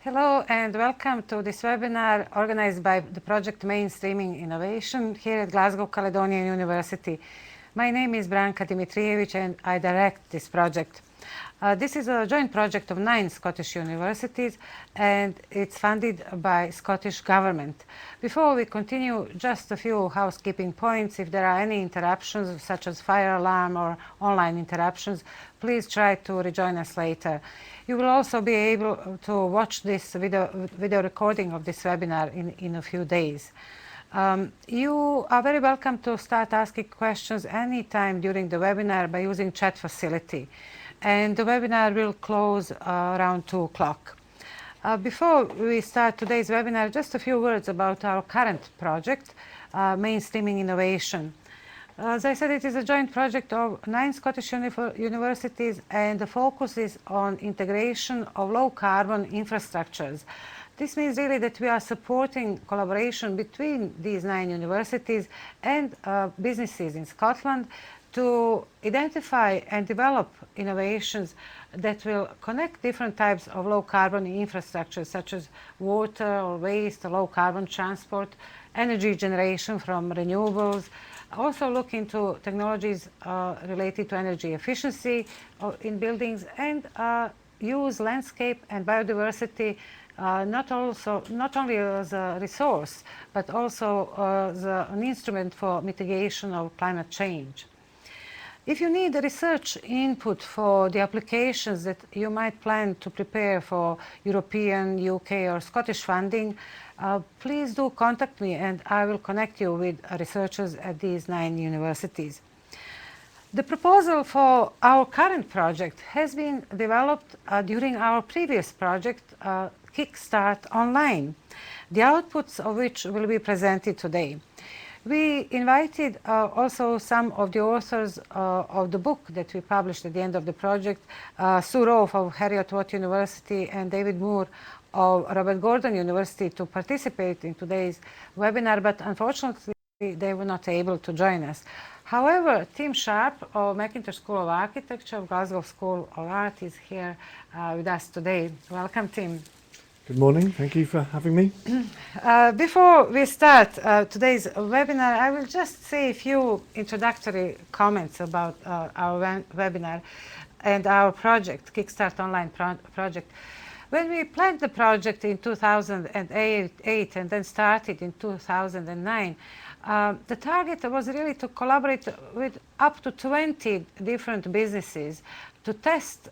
Hello and welcome to this webinar organized by the project Mainstreaming Innovation here at Glasgow Caledonian University. My name is Branka Dimitrijevic and I direct this project. This is a joint project of 9 Scottish universities and it's funded by Scottish Government. Before we continue, just a few housekeeping points. If there are any interruptions such as fire alarm or online interruptions, please try to rejoin us later. You will also be able to watch this video recording of this webinar in a few days. You are very welcome to start asking questions anytime during the webinar by using chat facility. And the webinar will close around 2 o'clock. Before we start today's webinar, just a few words about our current project, Mainstreaming Innovation. As I said, it is a joint project of 9 Scottish universities and the focus is on integration of low-carbon infrastructures. This means really that we are supporting collaboration between these 9 universities and businesses in Scotland to identify and develop innovations that will connect different types of low-carbon infrastructures such as water or waste, low-carbon transport, energy generation from renewables. Also look into technologies related to energy efficiency in buildings and use landscape and biodiversity not only as a resource but also as an instrument for mitigation of climate change. If you need research input for the applications that you might plan to prepare for European, UK or Scottish funding, please do contact me and I will connect you with researchers at these 9 universities. The proposal for our current project has been developed during our previous project, CIC Start Online, the outputs of which will be presented today. We invited also some of the authors of the book that we published at the end of the project, Sue Rowe of Heriot-Watt University and David Moore of Robert Gordon University to participate in today's webinar, but unfortunately they were not able to join us. However, Tim Sharp of Mackintosh School of Architecture of Glasgow School of Art is here with us today. Welcome, Tim. Good morning. Thank you for having me. Before we start today's webinar, I will just say a few introductory comments about our webinar and our project, CIC Start Online project. When we planned the project in 2008 and then started in 2009, the target was really to collaborate with up to 20 different businesses to test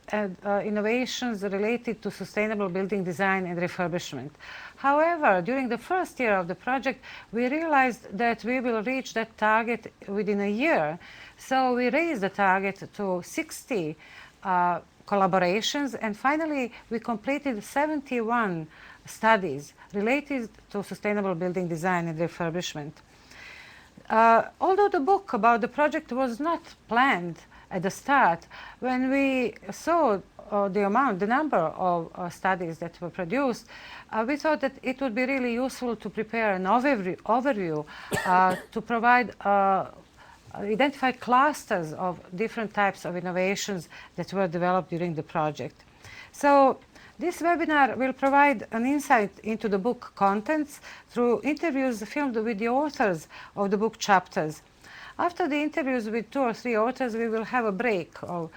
innovations related to sustainable building design and refurbishment. However, during the first year of the project, we realized that we will reach that target within a year. So we raised the target to 60 collaborations, and finally we completed 71 studies related to sustainable building design and refurbishment. Although the book about the project was not planned at the start, when we saw the number of studies that were produced, we thought that it would be really useful to prepare an overview to provide identify clusters of different types of innovations that were developed during the project. So this webinar will provide an insight into the book contents through interviews filmed with the authors of the book chapters. After the interviews with 2 or 3 authors, we will have a break of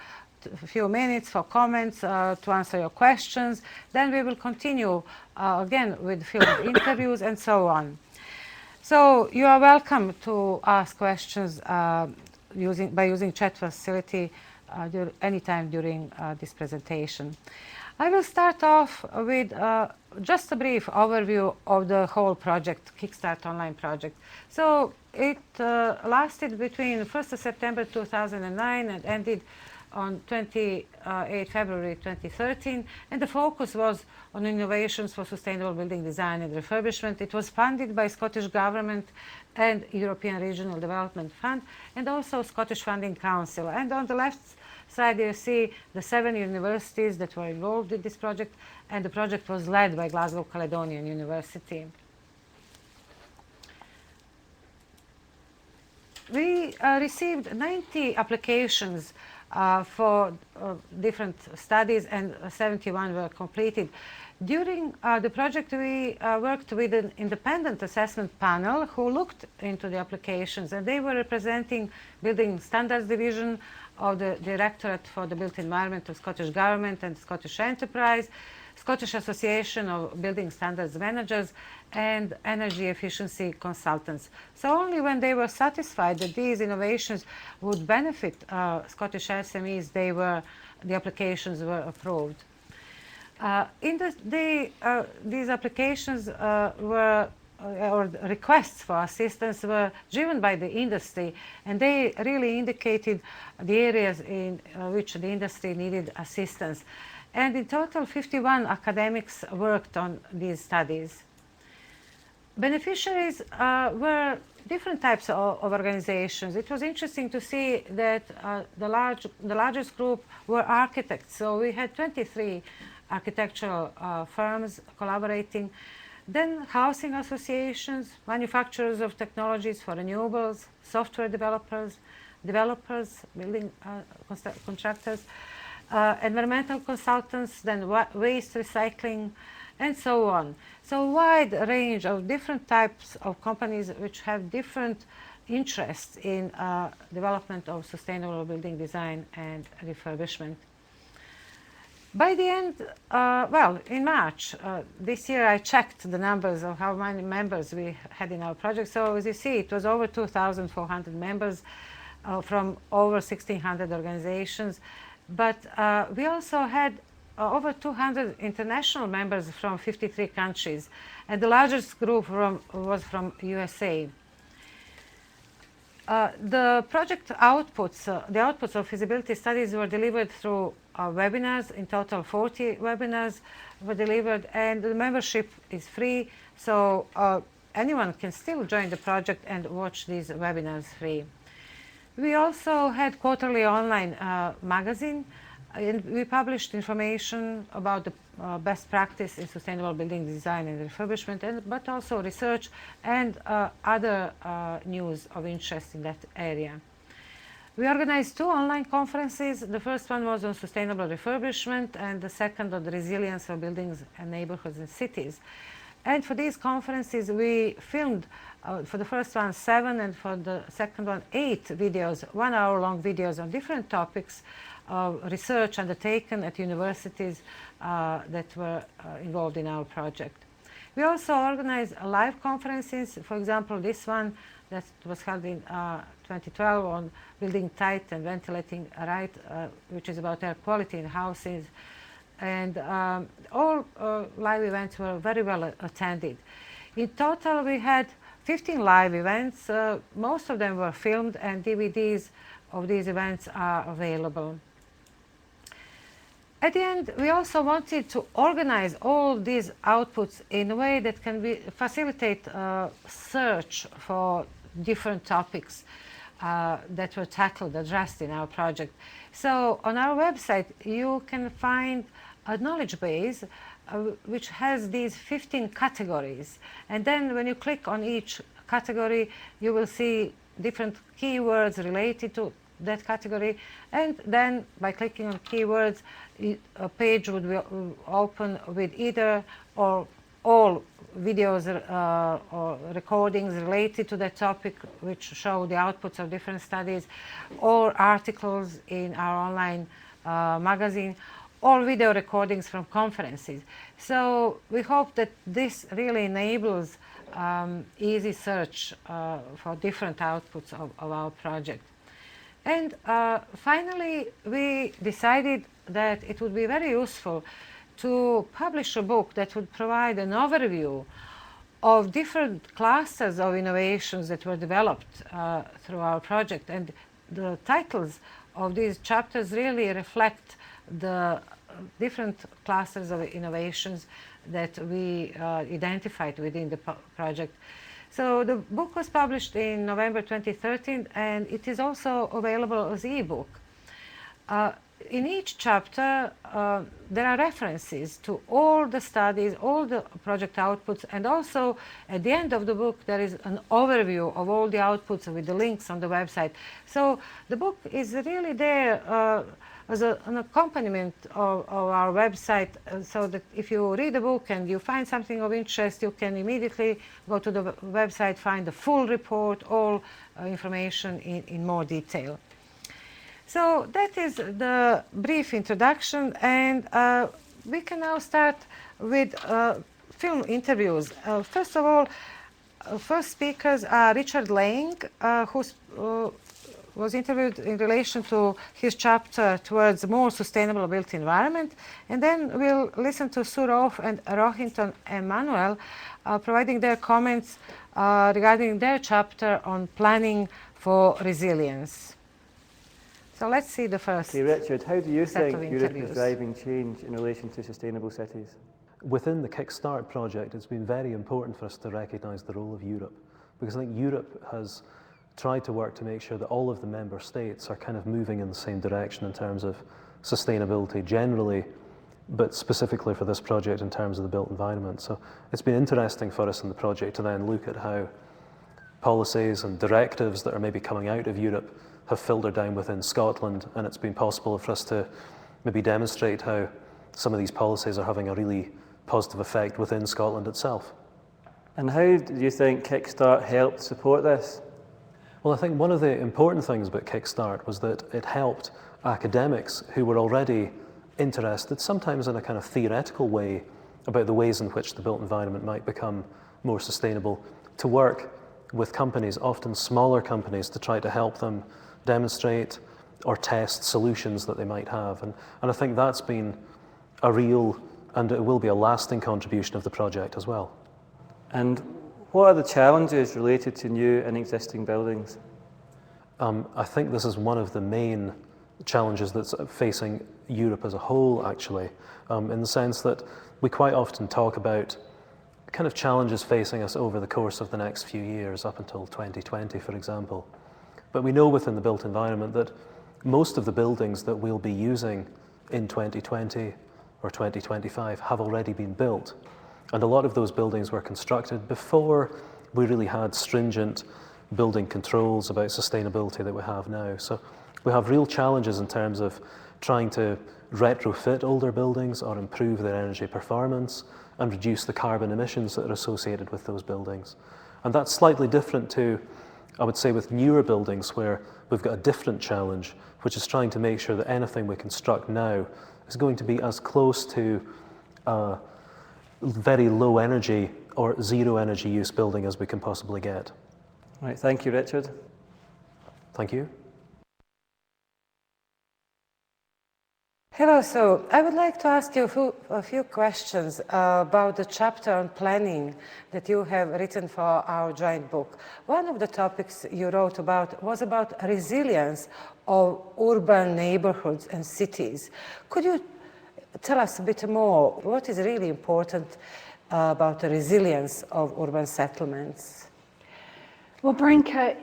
a few minutes for comments to answer your questions. Then we will continue again with filmed interviews and so on. So you are welcome to ask questions by using chat facility anytime during this presentation. I will start off with just a brief overview of the whole project, CIC Start Online project. So it lasted between 1st of September 2009 and ended on 28 February 2013, and the focus was on innovations for sustainable building design and refurbishment. It was funded by Scottish Government and European Regional Development Fund and also Scottish Funding Council. And on the left side you see the 7 universities that were involved in this project, and the project was led by Glasgow Caledonian University. We received 90 applications for different studies, and 71 were completed. During the project, we worked with an independent assessment panel who looked into the applications, and they were representing Building Standards Division of the Directorate for the Built Environment of Scottish Government and Scottish Enterprise, Scottish Association of Building Standards Managers, and Energy Efficiency Consultants. So only when they were satisfied that these innovations would benefit Scottish SMEs, the applications were approved. These applications or requests for assistance were driven by the industry, and they really indicated the areas in which the industry needed assistance. And in total, 51 academics worked on these studies. Beneficiaries were different types of organizations. It was interesting to see that the largest group were architects. So we had 23 architectural firms collaborating. Then housing associations, manufacturers of technologies for renewables, software developers, building contractors, environmental consultants, then waste recycling, and so on. So a wide range of different types of companies which have different interests in development of sustainable building design and refurbishment. By the end, in March this year, I checked the numbers of how many members we had in our project. So as you see, it was over 2,400 members from over 1,600 organizations. But we also had over 200 international members from 53 countries. And the largest group was from USA. The project outputs, the outputs of feasibility studies were delivered through webinars. In total, 40 webinars were delivered, and the membership is free, so anyone can still join the project and watch these webinars free. We also had quarterly online magazine, and we published information about the best practice in sustainable building design and refurbishment, but also research and other news of interest in that area. We organized 2 online conferences. The first one was on sustainable refurbishment, and the second on the resilience of buildings and neighborhoods and cities. And for these conferences, we filmed, for the first one, 7, and for the second one, 8 videos, 1-hour-long videos on different topics of research undertaken at universities that were involved in our project. We also organized live conferences. For example, this one that was held in 2012 on building tight and ventilating right, which is about air quality in houses. And all live events were very well attended. In total, we had 15 live events. Most of them were filmed, and DVDs of these events are available. At the end, we also wanted to organize all these outputs in a way that can facilitate search for different topics that were tackled, addressed in our project. So on our website, you can find a knowledge base which has these 15 categories. And then when you click on each category, you will see different keywords related to that category. And then by clicking on keywords, a page would be open with either or all videos or recordings related to that topic, which show the outputs of different studies, or articles in our online magazine, or video recordings from conferences. So we hope that this really enables easy search for different outputs of our project. And finally, we decided that it would be very useful to publish a book that would provide an overview of different clusters of innovations that were developed through our project. And the titles of these chapters really reflect the different clusters of innovations that we identified within the project. So the book was published in November 2013, and it is also available as e-book. in each chapter, there are references to all the studies, all the project outputs, and also at the end of the book there is an overview of all the outputs with the links on the website. So the book is really there as an accompaniment of our website, so that if you read the book and you find something of interest, you can immediately go to the website, find the full report, all information in more detail. So that is the brief introduction, and we can now start with film interviews. First of all, first speakers are Richard Lang, who was interviewed in relation to his chapter towards more sustainable built environment, and then we'll listen to Prof and Rohinton Emmanuel providing their comments regarding their chapter on planning for resilience. So let's see the first. Okay, Richard, how do you think Europe interviews. is driving change in relation to sustainable cities? Within the Kickstart project, it's been very important for us to recognise the role of Europe, because I think Europe has tried to work to make sure that all of the member states are kind of moving in the same direction in terms of sustainability generally, but specifically for this project in terms of the built environment. So it's been interesting for us in the project to then look at how policies and directives that are maybe coming out of Europe have filtered down within Scotland, and it's been possible for us to maybe demonstrate how some of these policies are having a really positive effect within Scotland itself. And how do you think Kickstart helped support this? Well, I think one of the important things about Kickstart was that it helped academics who were already interested, sometimes in a kind of theoretical way, about the ways in which the built environment might become more sustainable, to work with companies, often smaller companies, to try to help them demonstrate or test solutions that they might have. And I think that's been a real, and it will be a lasting contribution of the project as well. And what are the challenges related to new and existing buildings? I think this is one of the main challenges that's facing Europe as a whole, actually, in the sense that we quite often talk about kind of challenges facing us over the course of the next few years, up until 2020, for example. But we know within the built environment that most of the buildings that we'll be using in 2020 or 2025 have already been built. And a lot of those buildings were constructed before we really had stringent building controls about sustainability that we have now. So we have real challenges in terms of trying to retrofit older buildings or improve their energy performance and reduce the carbon emissions that are associated with those buildings. And that's slightly different to, I would say, with newer buildings, where we've got a different challenge, which is trying to make sure that anything we construct now is going to be as close to very low energy or zero energy use building as we can possibly get. Right, thank you, Richard. Thank you. Hello, so I would like to ask you a few questions about the chapter on planning that you have written for our joint book. One of the topics you wrote about was about resilience of urban neighborhoods and cities. Could you tell us a bit more? What is really important about the resilience of urban settlements? Well, Branka,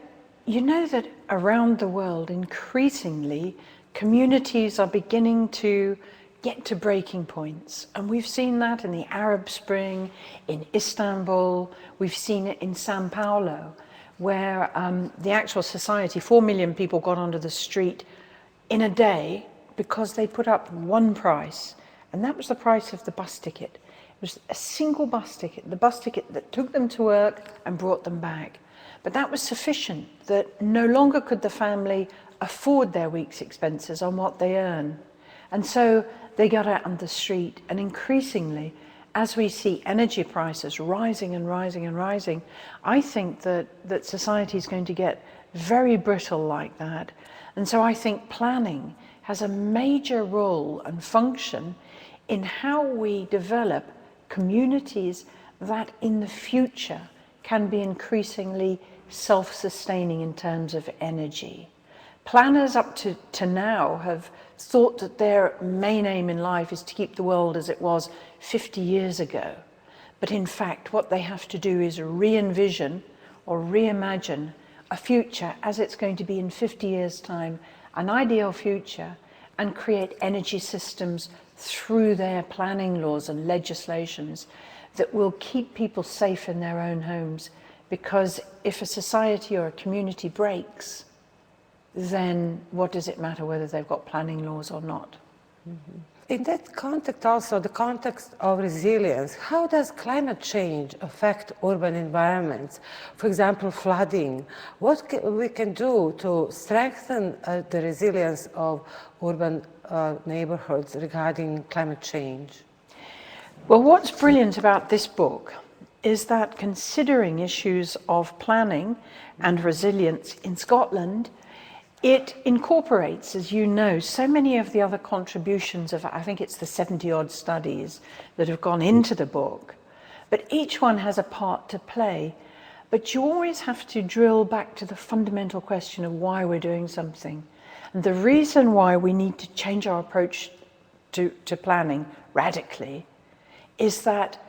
you know that around the world, increasingly, communities are beginning to get to breaking points. And we've seen that in the Arab Spring, in Istanbul, we've seen it in Sao Paulo, where the actual society, 4 million people got onto the street in a day because they put up one price, and that was the price of the bus ticket. It was a single bus ticket, the bus ticket that took them to work and brought them back. But that was sufficient, that no longer could the family afford their week's expenses on what they earn. And so they got out on the street, and increasingly, as we see energy prices rising and rising and rising, I think that society is going to get very brittle like that. And so I think planning has a major role and function in how we develop communities that in the future can be increasingly self-sustaining in terms of energy. Planners up to now have thought that their main aim in life is to keep the world as it was 50 years ago. But in fact, what they have to do is re-envision or reimagine a future as it's going to be in 50 years' time, an ideal future, and create energy systems through their planning laws and legislations that will keep people safe in their own homes. Because if a society or a community breaks, then what does it matter whether they've got planning laws or not? In that context also, the context of resilience, how does climate change affect urban environments? For example, flooding. What we can do to strengthen the resilience of urban neighborhoods regarding climate change? Well, what's brilliant about this book is that considering issues of planning and resilience in Scotland, it incorporates, as you know, so many of the other contributions of, I think it's the 70-odd studies that have gone into the book, but each one has a part to play. But you always have to drill back to the fundamental question of why we're doing something. And the reason why we need to change our approach to planning radically is that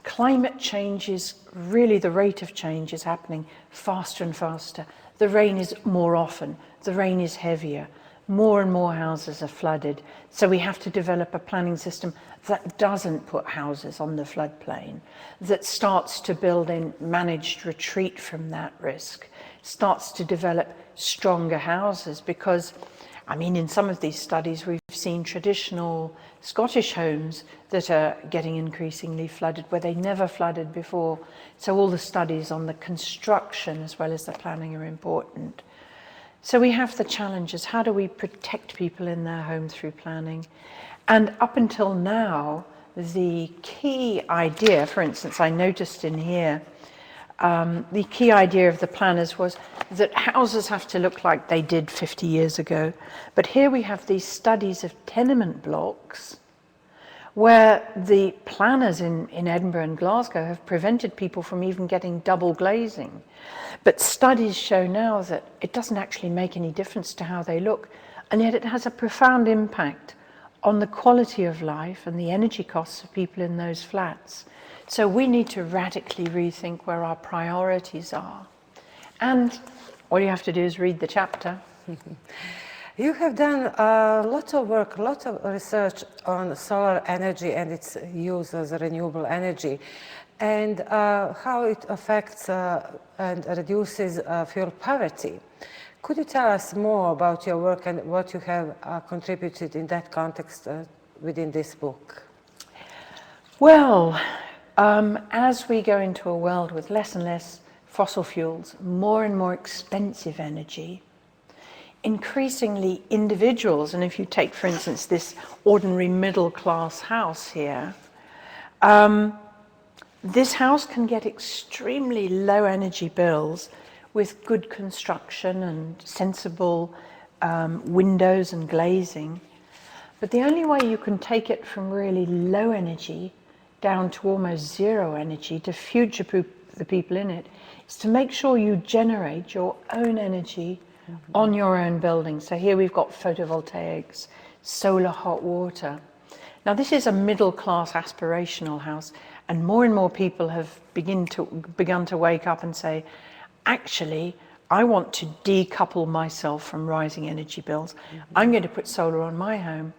climate change is really, the rate of change is happening faster and faster. The rain is more often, the rain is heavier, more and more houses are flooded. So we have to develop a planning system that doesn't put houses on the floodplain, that starts to build in managed retreat from that risk, starts to develop stronger houses. Because, I mean, in some of these studies, we've seen traditional Scottish homes that are getting increasingly flooded where they never flooded before. So all the studies on the construction as well as the planning are important. So we have the challenges. How do we protect people in their home through planning? And up until now, the key idea, for instance, I noticed in here, the key idea of the planners was that houses have to look like they did 50 years ago. But here we have these studies of tenement blocks where the planners in Edinburgh and Glasgow have prevented people from even getting double glazing. But studies show now that it doesn't actually make any difference to how they look, and yet it has a profound impact on the quality of life and the energy costs of people in those flats. So we need to radically rethink where our priorities are. And all you have to do is read the chapter. You have done a lot of work, a lot of research on solar energy and its use as a renewable energy, and how it affects and reduces fuel poverty. Could you tell us more about your work and what you have contributed in that context within this book? Well, as we go into a world with less and less fossil fuels, more and more expensive energy, increasingly individuals, and if you take, for instance, this ordinary middle-class house here, this house can get extremely low energy bills with good construction and sensible windows and glazing. But the only way you can take it from really low energy down to almost zero energy to future-proof the people in it is to make sure you generate your own energy on your own building. So here we've got photovoltaics, solar hot water. Now this is a middle-class aspirational house, and more people have begun to wake up and say, actually, I want to decouple myself from rising energy bills. I'm going to put solar on my home.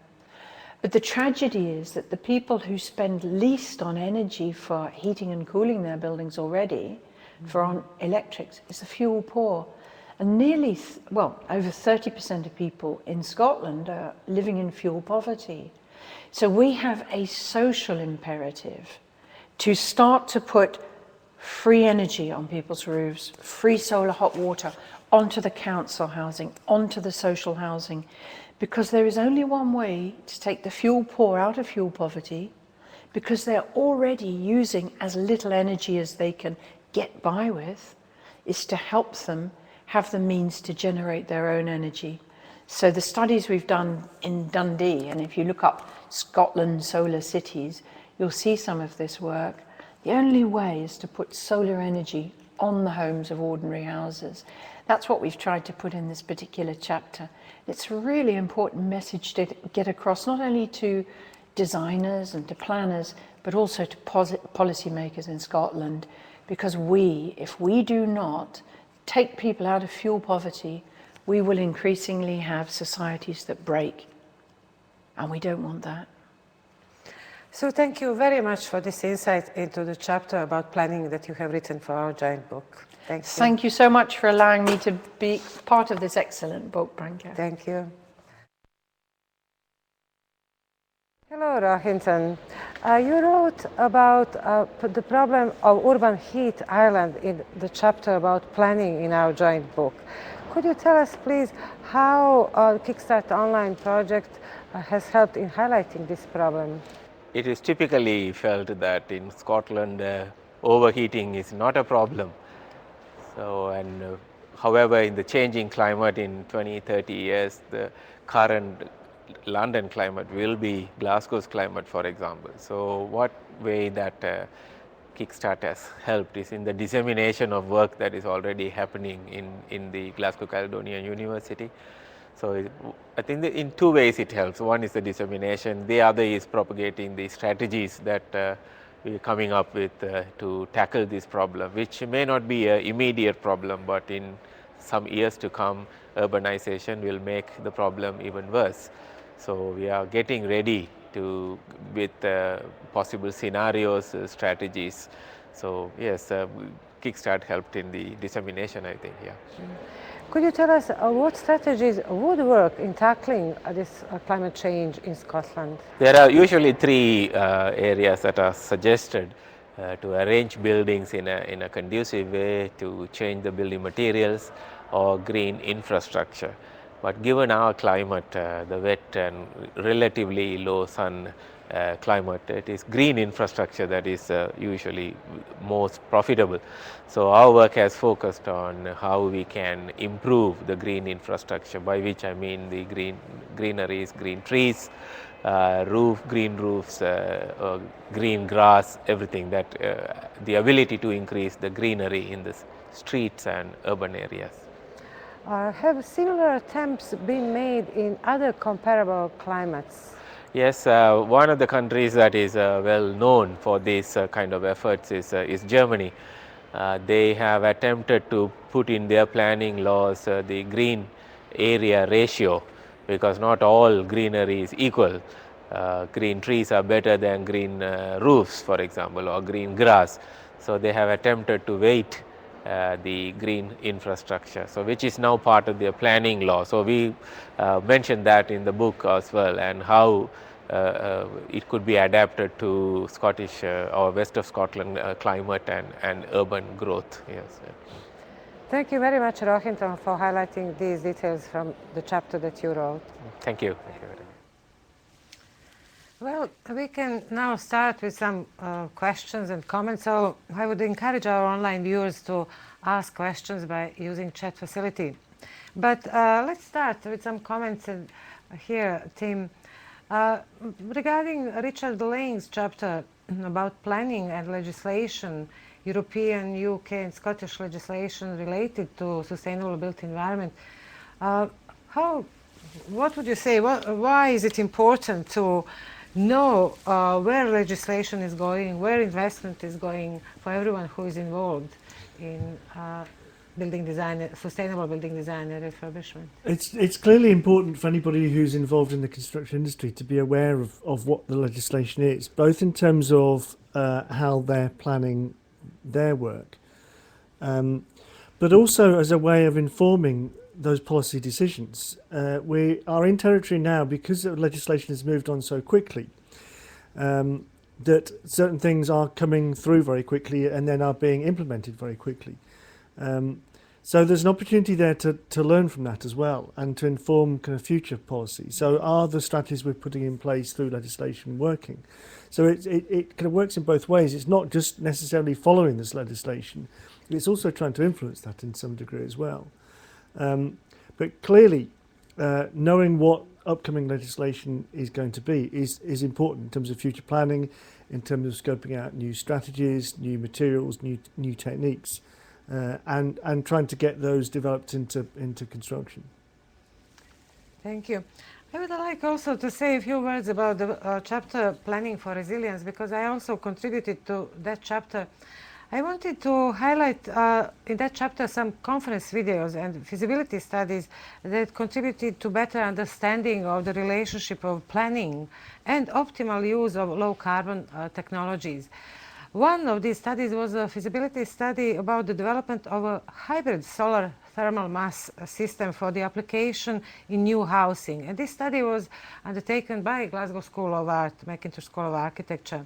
But the tragedy is that the people who spend least on energy for heating and cooling their buildings already, for on electrics, is the fuel poor. And nearly, over 30% of people in Scotland are living in fuel poverty. So we have a social imperative to start to put free energy on people's roofs, free solar hot water onto the council housing, onto the social housing, because there is only one way to take the fuel poor out of fuel poverty, because they're already using as little energy as they can get by with, is to help them have the means to generate their own energy. So the studies we've done in Dundee, and if you look up Scotland solar cities, you'll see some of this work. The only way is to put solar energy on the homes of ordinary houses. That's what we've tried to put in this particular chapter. It's a really important message to get across, not only to designers and to planners, but also to policymakers in Scotland, because if we do not take people out of fuel poverty, we will increasingly have societies that break. and we don't want that. So thank you very much for this insight into the chapter about planning that you have written for our joint book. Thank you. Thank you so much for allowing me to be part of this excellent book, Branka. Thank you. Hello, Rohinton. You wrote about the problem of urban heat island in the chapter about planning in our joint book. Could you tell us, please, how Kickstart Online project has helped in highlighting this problem? It is typically felt that in Scotland overheating is not a problem. So, and however, in the changing climate in 20-30 years, the current London climate will be Glasgow's climate, for example. So what way that Kickstart has helped is in the dissemination of work that is already happening in the Glasgow Caledonian University. So I think that in two ways it helps. One is the dissemination, the other is propagating the strategies that we are coming up with to tackle this problem, which may not be an immediate problem, but in some years to come, urbanization will make the problem even worse. So we are getting ready to with possible scenarios, strategies. So yes, Kickstart helped in the dissemination, I think. Yeah. Could you tell us what strategies would work in tackling this climate change in Scotland? There are usually three areas that are suggested to arrange buildings in a conducive way, to change the building materials or green infrastructure. But given our climate, the wet and relatively low sun climate, it is green infrastructure that is usually most profitable. So our work has focused on how we can improve the green infrastructure, by which I mean the greeneries, green trees, green roofs, green grass, everything that the ability to increase the greenery in the streets and urban areas. Have similar attempts been made in other comparable climates? Yes, one of the countries that is well known for these kind of efforts is Germany. They have attempted to put in their planning laws the green area ratio, because not all greenery is equal. Green trees are better than green roofs, for example, or green grass. So they have attempted to weight the green infrastructure, so which is now part of their planning law. So we mentioned that in the book as well, and how it could be adapted to Scottish or west of Scotland climate and urban growth. Yes. Thank you very much, Rohinton, for highlighting these details from the chapter that you wrote. Thank you. Thank you very much. Well, we can now start with some questions and comments. So I would encourage our online viewers to ask questions by using chat facility. But let's start with some comments here, Tim. Regarding Richard Lane's chapter about planning and legislation, European, UK and Scottish legislation related to sustainable built environment, what would you say? Why is it important to know where legislation is going, where investment is going for everyone who is involved in building design, sustainable building design and refurbishment? It's clearly important for anybody who's involved in the construction industry to be aware of what the legislation is, both in terms of how they're planning their work, but also as a way of informing those policy decisions. We are in territory now, because the legislation has moved on so quickly, that certain things are coming through very quickly and then are being implemented very quickly. So there's an opportunity there to learn from that as well, and to inform kind of future policy. So are the strategies we're putting in place through legislation working? So it kind of works in both ways. It's not just necessarily following this legislation, it's also trying to influence that in some degree as well. But clearly, knowing what upcoming legislation is going to be is important in terms of future planning, in terms of scoping out new strategies, new materials, new techniques, and trying to get those developed into construction. Thank you. I would like also to say a few words about the chapter Planning for Resilience, because I also contributed to that chapter. I wanted to highlight in that chapter some conference videos and feasibility studies that contributed to better understanding of the relationship of planning and optimal use of low carbon technologies. One of these studies was a feasibility study about the development of a hybrid solar thermal mass system for the application in new housing. And this study was undertaken by Glasgow School of Art, Macintosh School of Architecture.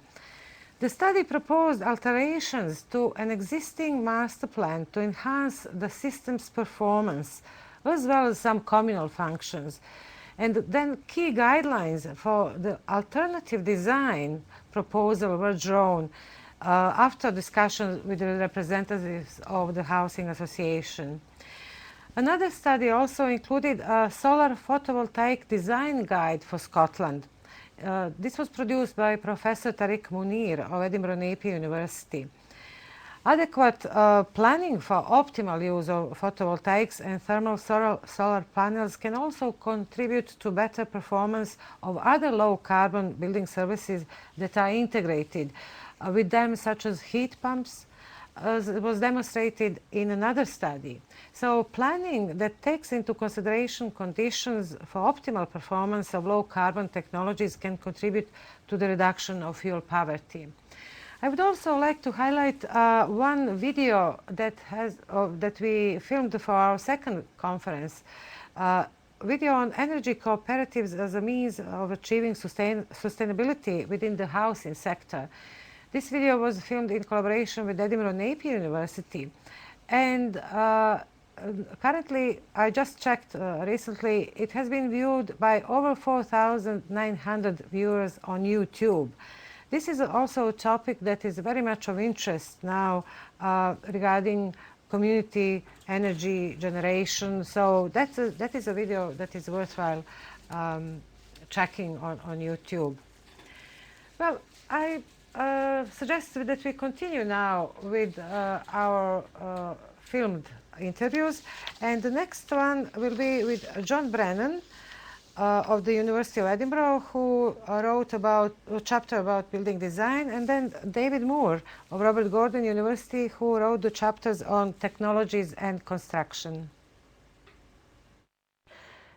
The study proposed alterations to an existing master plan to enhance the system's performance, as well as some communal functions. And then key guidelines for the alternative design proposal were drawn after discussions with the representatives of the Housing Association. Another study also included a solar photovoltaic design guide for Scotland. This was produced by Professor Tariq Munir of Edinburgh Napier University. Adequate planning for optimal use of photovoltaics and thermal solar panels can also contribute to better performance of other low-carbon building services that are integrated with them, such as heat pumps, as was demonstrated in another study. So planning that takes into consideration conditions for optimal performance of low-carbon technologies can contribute to the reduction of fuel poverty. I would also like to highlight one video that we filmed for our second conference, video on energy cooperatives as a means of achieving sustainability within the housing sector. This video was filmed in collaboration with Edinburgh Napier University, and currently, I just checked recently, it has been viewed by over 4,900 viewers on YouTube. This is also a topic that is very much of interest now regarding community energy generation. So that is a video that is worthwhile checking on YouTube. Well, I suggest that we continue now with our filmed interviews, and the next one will be with John Brennan of the University of Edinburgh, who wrote about a chapter about building design, and then David Moore of Robert Gordon University, who wrote the chapters on technologies and construction.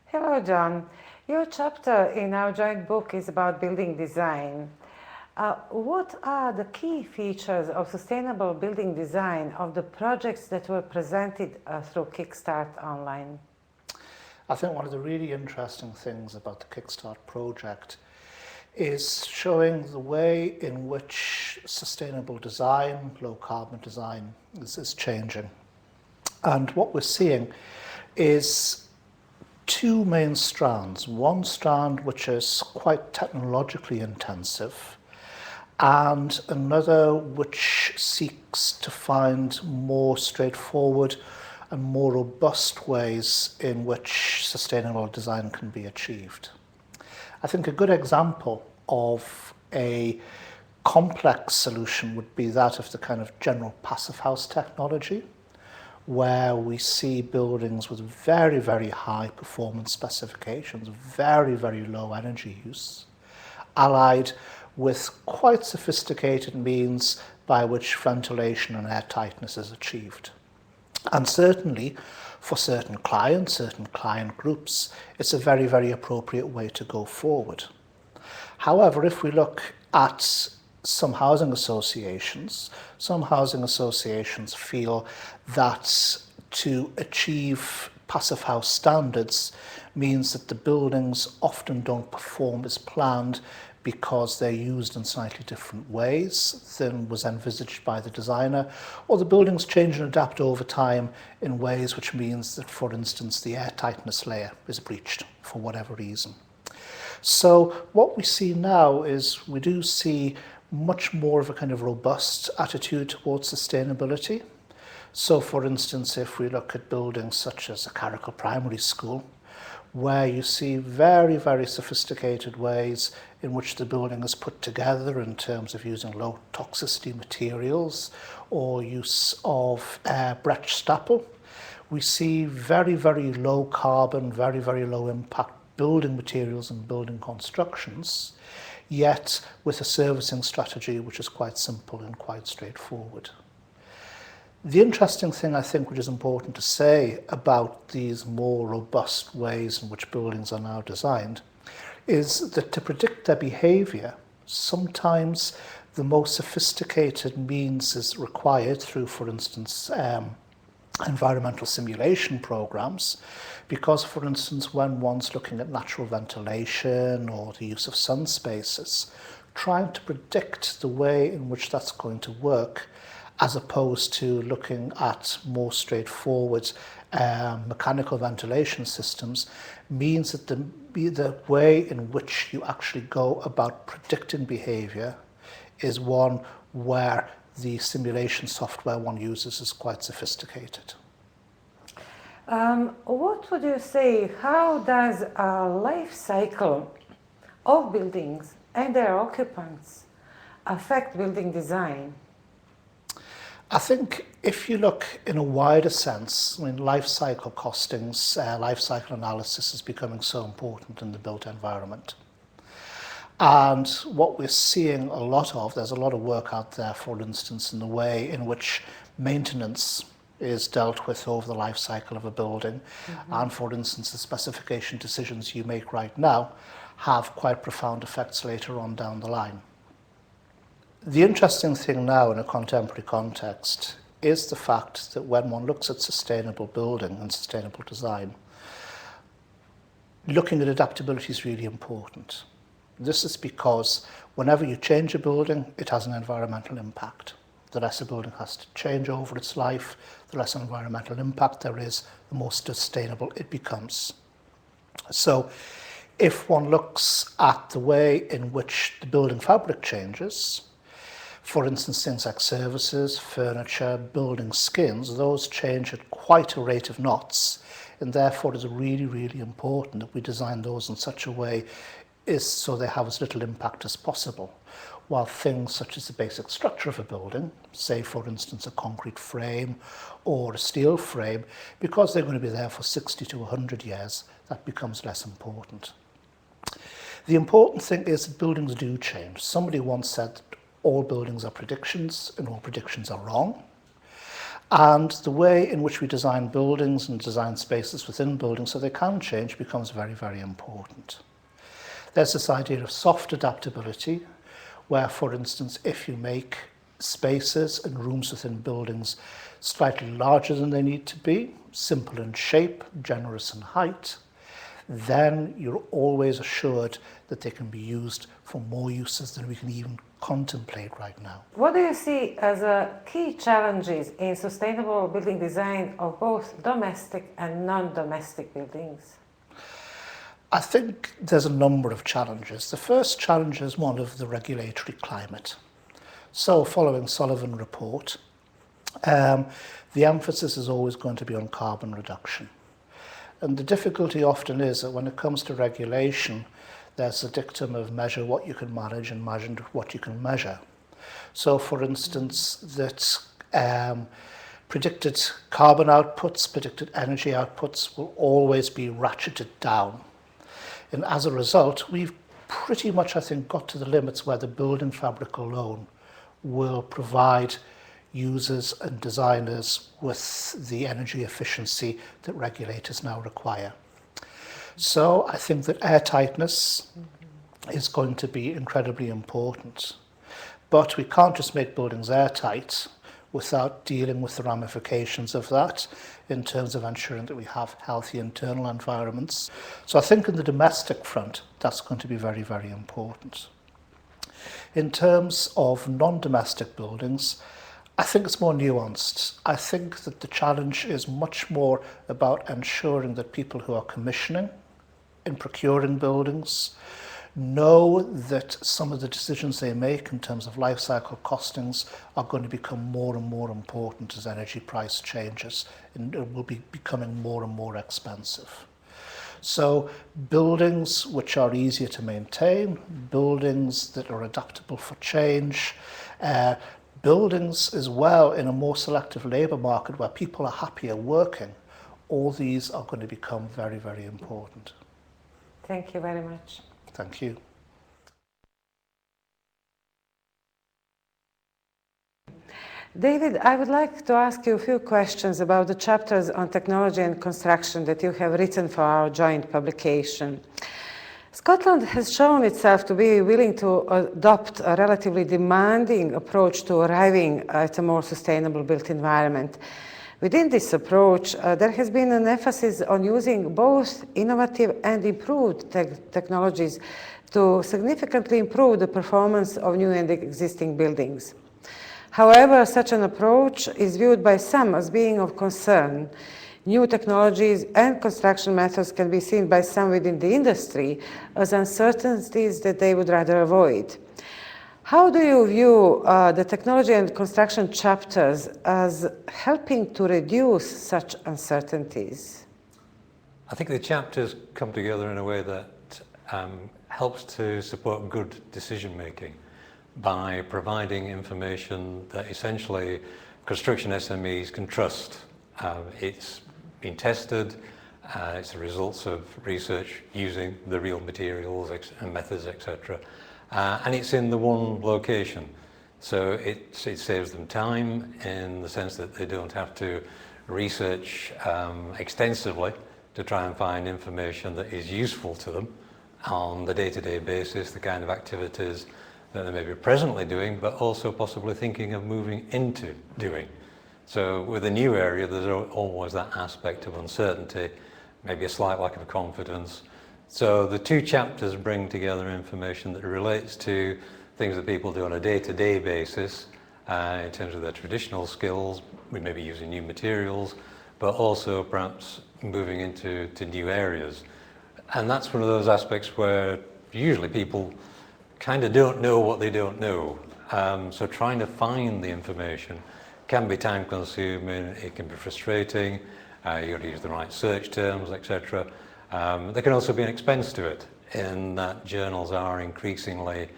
Hello, John. Your chapter in our joint book is about building design. What are the key features of sustainable building design of the projects that were presented through CIC Start Online? I think one of the really interesting things about the CIC Start project is showing the way in which sustainable design, low carbon design is changing. And what we're seeing is two main strands. One strand which is quite technologically intensive, and another which seeks to find more straightforward and more robust ways in which sustainable design can be achieved. I think a good example of a complex solution would be that of the kind of general passive house technology, where we see buildings with very, very high performance specifications, very, very low energy use, allied with quite sophisticated means by which ventilation and air tightness is achieved. And certainly for certain clients, certain client groups, it's a very, very appropriate way to go forward. However, if we look at some housing associations feel that to achieve passive house standards means that the buildings often don't perform as planned because they're used in slightly different ways than was envisaged by the designer, or the buildings change and adapt over time in ways which means that, for instance, the air tightness layer is breached for whatever reason. So what we see now is we do see much more of a kind of robust attitude towards sustainability. So for instance, if we look at buildings such as a Carrickle Primary School, where you see very, very sophisticated ways in which the building is put together in terms of using low toxicity materials or use of Brecht-Staple. We see very, very low carbon, very, very low impact building materials and building constructions, yet with a servicing strategy which is quite simple and quite straightforward. The interesting thing, I think, which is important to say about these more robust ways in which buildings are now designed, is that to predict their behaviour, sometimes the most sophisticated means is required through, for instance, environmental simulation programs, because, for instance, when one's looking at natural ventilation or the use of sun spaces, trying to predict the way in which that's going to work, as opposed to looking at more straightforward mechanical ventilation systems, means that the way in which you actually go about predicting behaviour is one where the simulation software one uses is quite sophisticated. What would you say, how does a life cycle of buildings and their occupants affect building design? I think if you look in a wider sense, I mean, life cycle costings, life cycle analysis is becoming so important in the built environment. And what we're seeing a lot of, there's a lot of work out there, for instance, in the way in which maintenance is dealt with over the life cycle of a building. And for instance, the specification decisions you make right now have quite profound effects later on down the line. The interesting thing now in a contemporary context is the fact that when one looks at sustainable building and sustainable design, looking at adaptability is really important. This is because whenever you change a building, it has an environmental impact. The less a building has to change over its life, the less environmental impact there is, the more sustainable it becomes. So if one looks at the way in which the building fabric changes, for instance, things like services, furniture, building skins, those change at quite a rate of knots, and therefore it is really, really important that we design those in such a way is so they have as little impact as possible. While things such as the basic structure of a building, say for instance a concrete frame or a steel frame, because they're going to be there for 60 to 100 years, that becomes less important. The important thing is that buildings do change. Somebody once said all buildings are predictions and all predictions are wrong. And the way in which we design buildings and design spaces within buildings so they can change becomes very, very important. There's this idea of soft adaptability, where, for instance, if you make spaces and rooms within buildings slightly larger than they need to be, simple in shape, generous in height, then you're always assured that they can be used for more uses than we can even contemplate right now. What do you see as key challenges in sustainable building design of both domestic and non-domestic buildings? I think there's a number of challenges. The first challenge is one of the regulatory climate. So following Sullivan report, the emphasis is always going to be on carbon reduction. And the difficulty often is that when it comes to regulation, there's a dictum of measure what you can manage and measure what you can measure. So for instance, that predicted carbon outputs, predicted energy outputs will always be ratcheted down. And as a result, we've pretty much, I think, got to the limits where the building fabric alone will provide users and designers with the energy efficiency that regulators now require. So I think that airtightness is going to be incredibly important. But we can't just make buildings airtight without dealing with the ramifications of that in terms of ensuring that we have healthy internal environments. So I think in the domestic front, that's going to be very, very important. In terms of non-domestic buildings, I think it's more nuanced. I think that the challenge is much more about ensuring that people who are commissioning and procuring buildings know that some of the decisions they make in terms of life cycle costings are going to become more and more important as energy price changes and it will be becoming more and more expensive. So buildings which are easier to maintain, buildings that are adaptable for change, buildings as well in a more selective labour market where people are happier working, all these are going to become very, very important. Thank you very much. Thank you. David, I would like to ask you a few questions about the chapters on technology and construction that you have written for our joint publication. Scotland has shown itself to be willing to adopt a relatively demanding approach to arriving at a more sustainable built environment. Within this approach, there has been an emphasis on using both innovative and improved technologies to significantly improve the performance of new and existing buildings. However, such an approach is viewed by some as being of concern. New technologies and construction methods can be seen by some within the industry as uncertainties that they would rather avoid. How do you view the technology and construction chapters as helping to reduce such uncertainties? I think the chapters come together in a way that helps to support good decision making by providing information that essentially construction SMEs can trust. It's been tested, it's the results of research using the real materials and methods, etc. And it's in the one location. So it saves them time in the sense that they don't have to research extensively to try and find information that is useful to them on the day-to-day basis, the kind of activities that they may be presently doing, but also possibly thinking of moving into doing. So with a new area, there's always that aspect of uncertainty, maybe a slight lack of confidence. So the two chapters bring together information that relates to things that people do on a day-to-day basis in terms of their traditional skills. We may be using new materials, but also perhaps moving into new areas. And that's one of those aspects where usually people kind of don't know what they don't know. So trying to find the information can be time consuming, it can be frustrating, you've got to use the right search terms, etc. There can also be an expense to it, in that journals are increasingly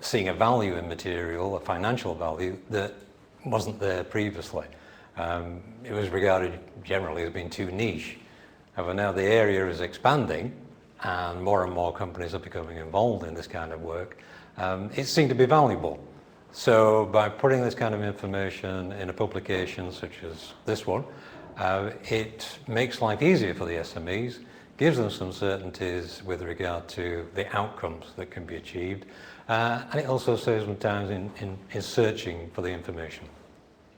seeing a value in material, a financial value, that wasn't there previously. It was regarded generally as being too niche. However, now the area is expanding and more companies are becoming involved in this kind of work. It seemed to be valuable. So by putting this kind of information in a publication such as this one, it makes life easier for the SMEs, gives them some certainties with regard to the outcomes that can be achieved, and it also saves them time in searching for the information.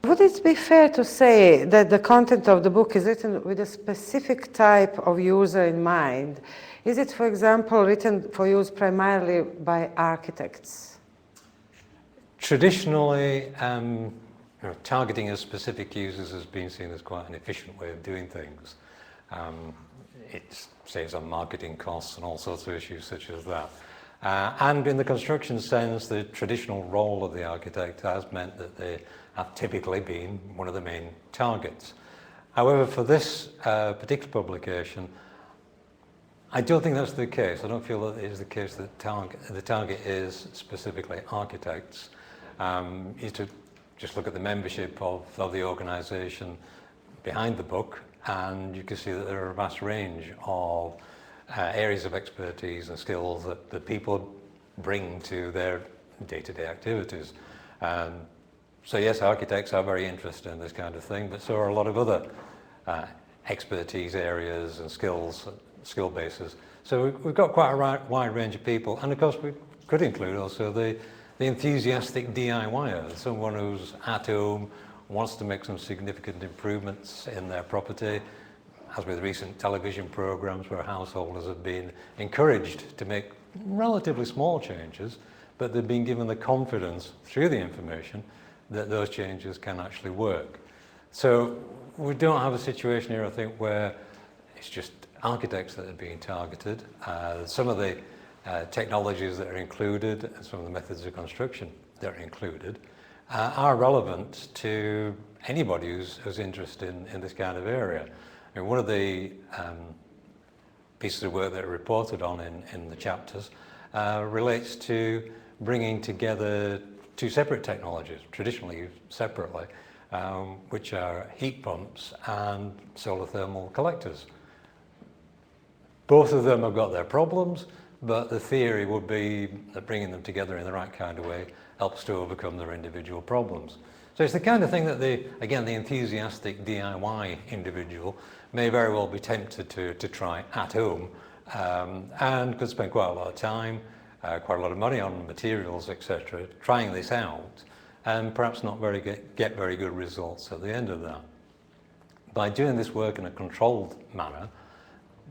Would it be fair to say that the content of the book is written with a specific type of user in mind? Is it, for example, written for use primarily by architects? Traditionally, targeting as specific users has been seen as quite an efficient way of doing things. It saves on marketing costs and all sorts of issues such as that. And in the construction sense, the traditional role of the architect has meant that they have typically been one of the main targets. However, for this particular publication, I don't think that's the case. I don't feel that it is the case that the target is specifically architects. You to just look at the membership of the organisation behind the book, and you can see that there are a vast range of areas of expertise and skills that people bring to their day-to-day activities. So yes, architects are very interested in this kind of thing, but so are a lot of other expertise areas and skill bases. So we've got quite a wide range of people, and of course we could include also the enthusiastic DIYer, someone who's at home, wants to make some significant improvements in their property, as with recent television programs where householders have been encouraged to make relatively small changes, but they've been given the confidence through the information that those changes can actually work. So we don't have a situation here, I think, where it's just architects that are being targeted. Some of the technologies that are included, and some of the methods of construction that are included, are relevant to anybody who's interested in this kind of area. I mean, one of the pieces of work that are reported on in the chapters relates to bringing together two separate technologies, traditionally used separately, which are heat pumps and solar thermal collectors. Both of them have got their problems, but the theory would be that bringing them together in the right kind of way helps to overcome their individual problems. So it's the kind of thing that the enthusiastic DIY individual may very well be tempted to try at home, and could spend quite a lot of time, quite a lot of money on materials, etc., trying this out, and perhaps not get very good results at the end of that. By doing this work in a controlled manner,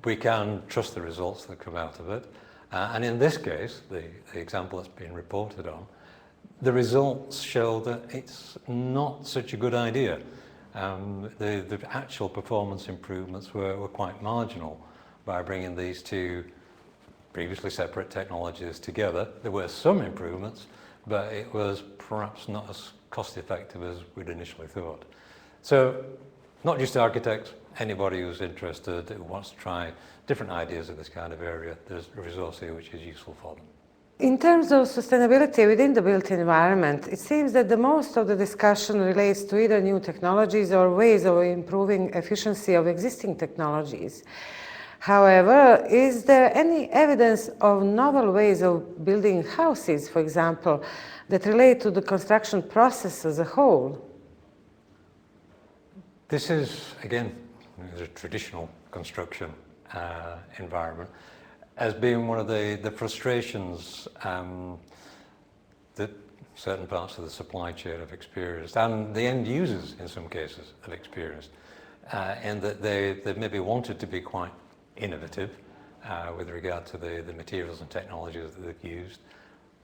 we can trust the results that come out of it. And in this case, the example that's been reported on, the results show that it's not such a good idea. The actual performance improvements were quite marginal by bringing these two previously separate technologies together. There were some improvements, but it was perhaps not as cost effective as we'd initially thought. So not just architects, anybody who's interested, who wants to try different ideas of this kind of area, there's a resource here which is useful for them. In terms of sustainability within the built environment, it seems that the most of the discussion relates to either new technologies or ways of improving efficiency of existing technologies. However, is there any evidence of novel ways of building houses, for example, that relate to the construction process as a whole? This is, again, the traditional construction environment as being one of the frustrations that certain parts of the supply chain have experienced, and the end users in some cases have experienced, in that they've maybe wanted to be quite innovative with regard to the materials and technologies that they've used,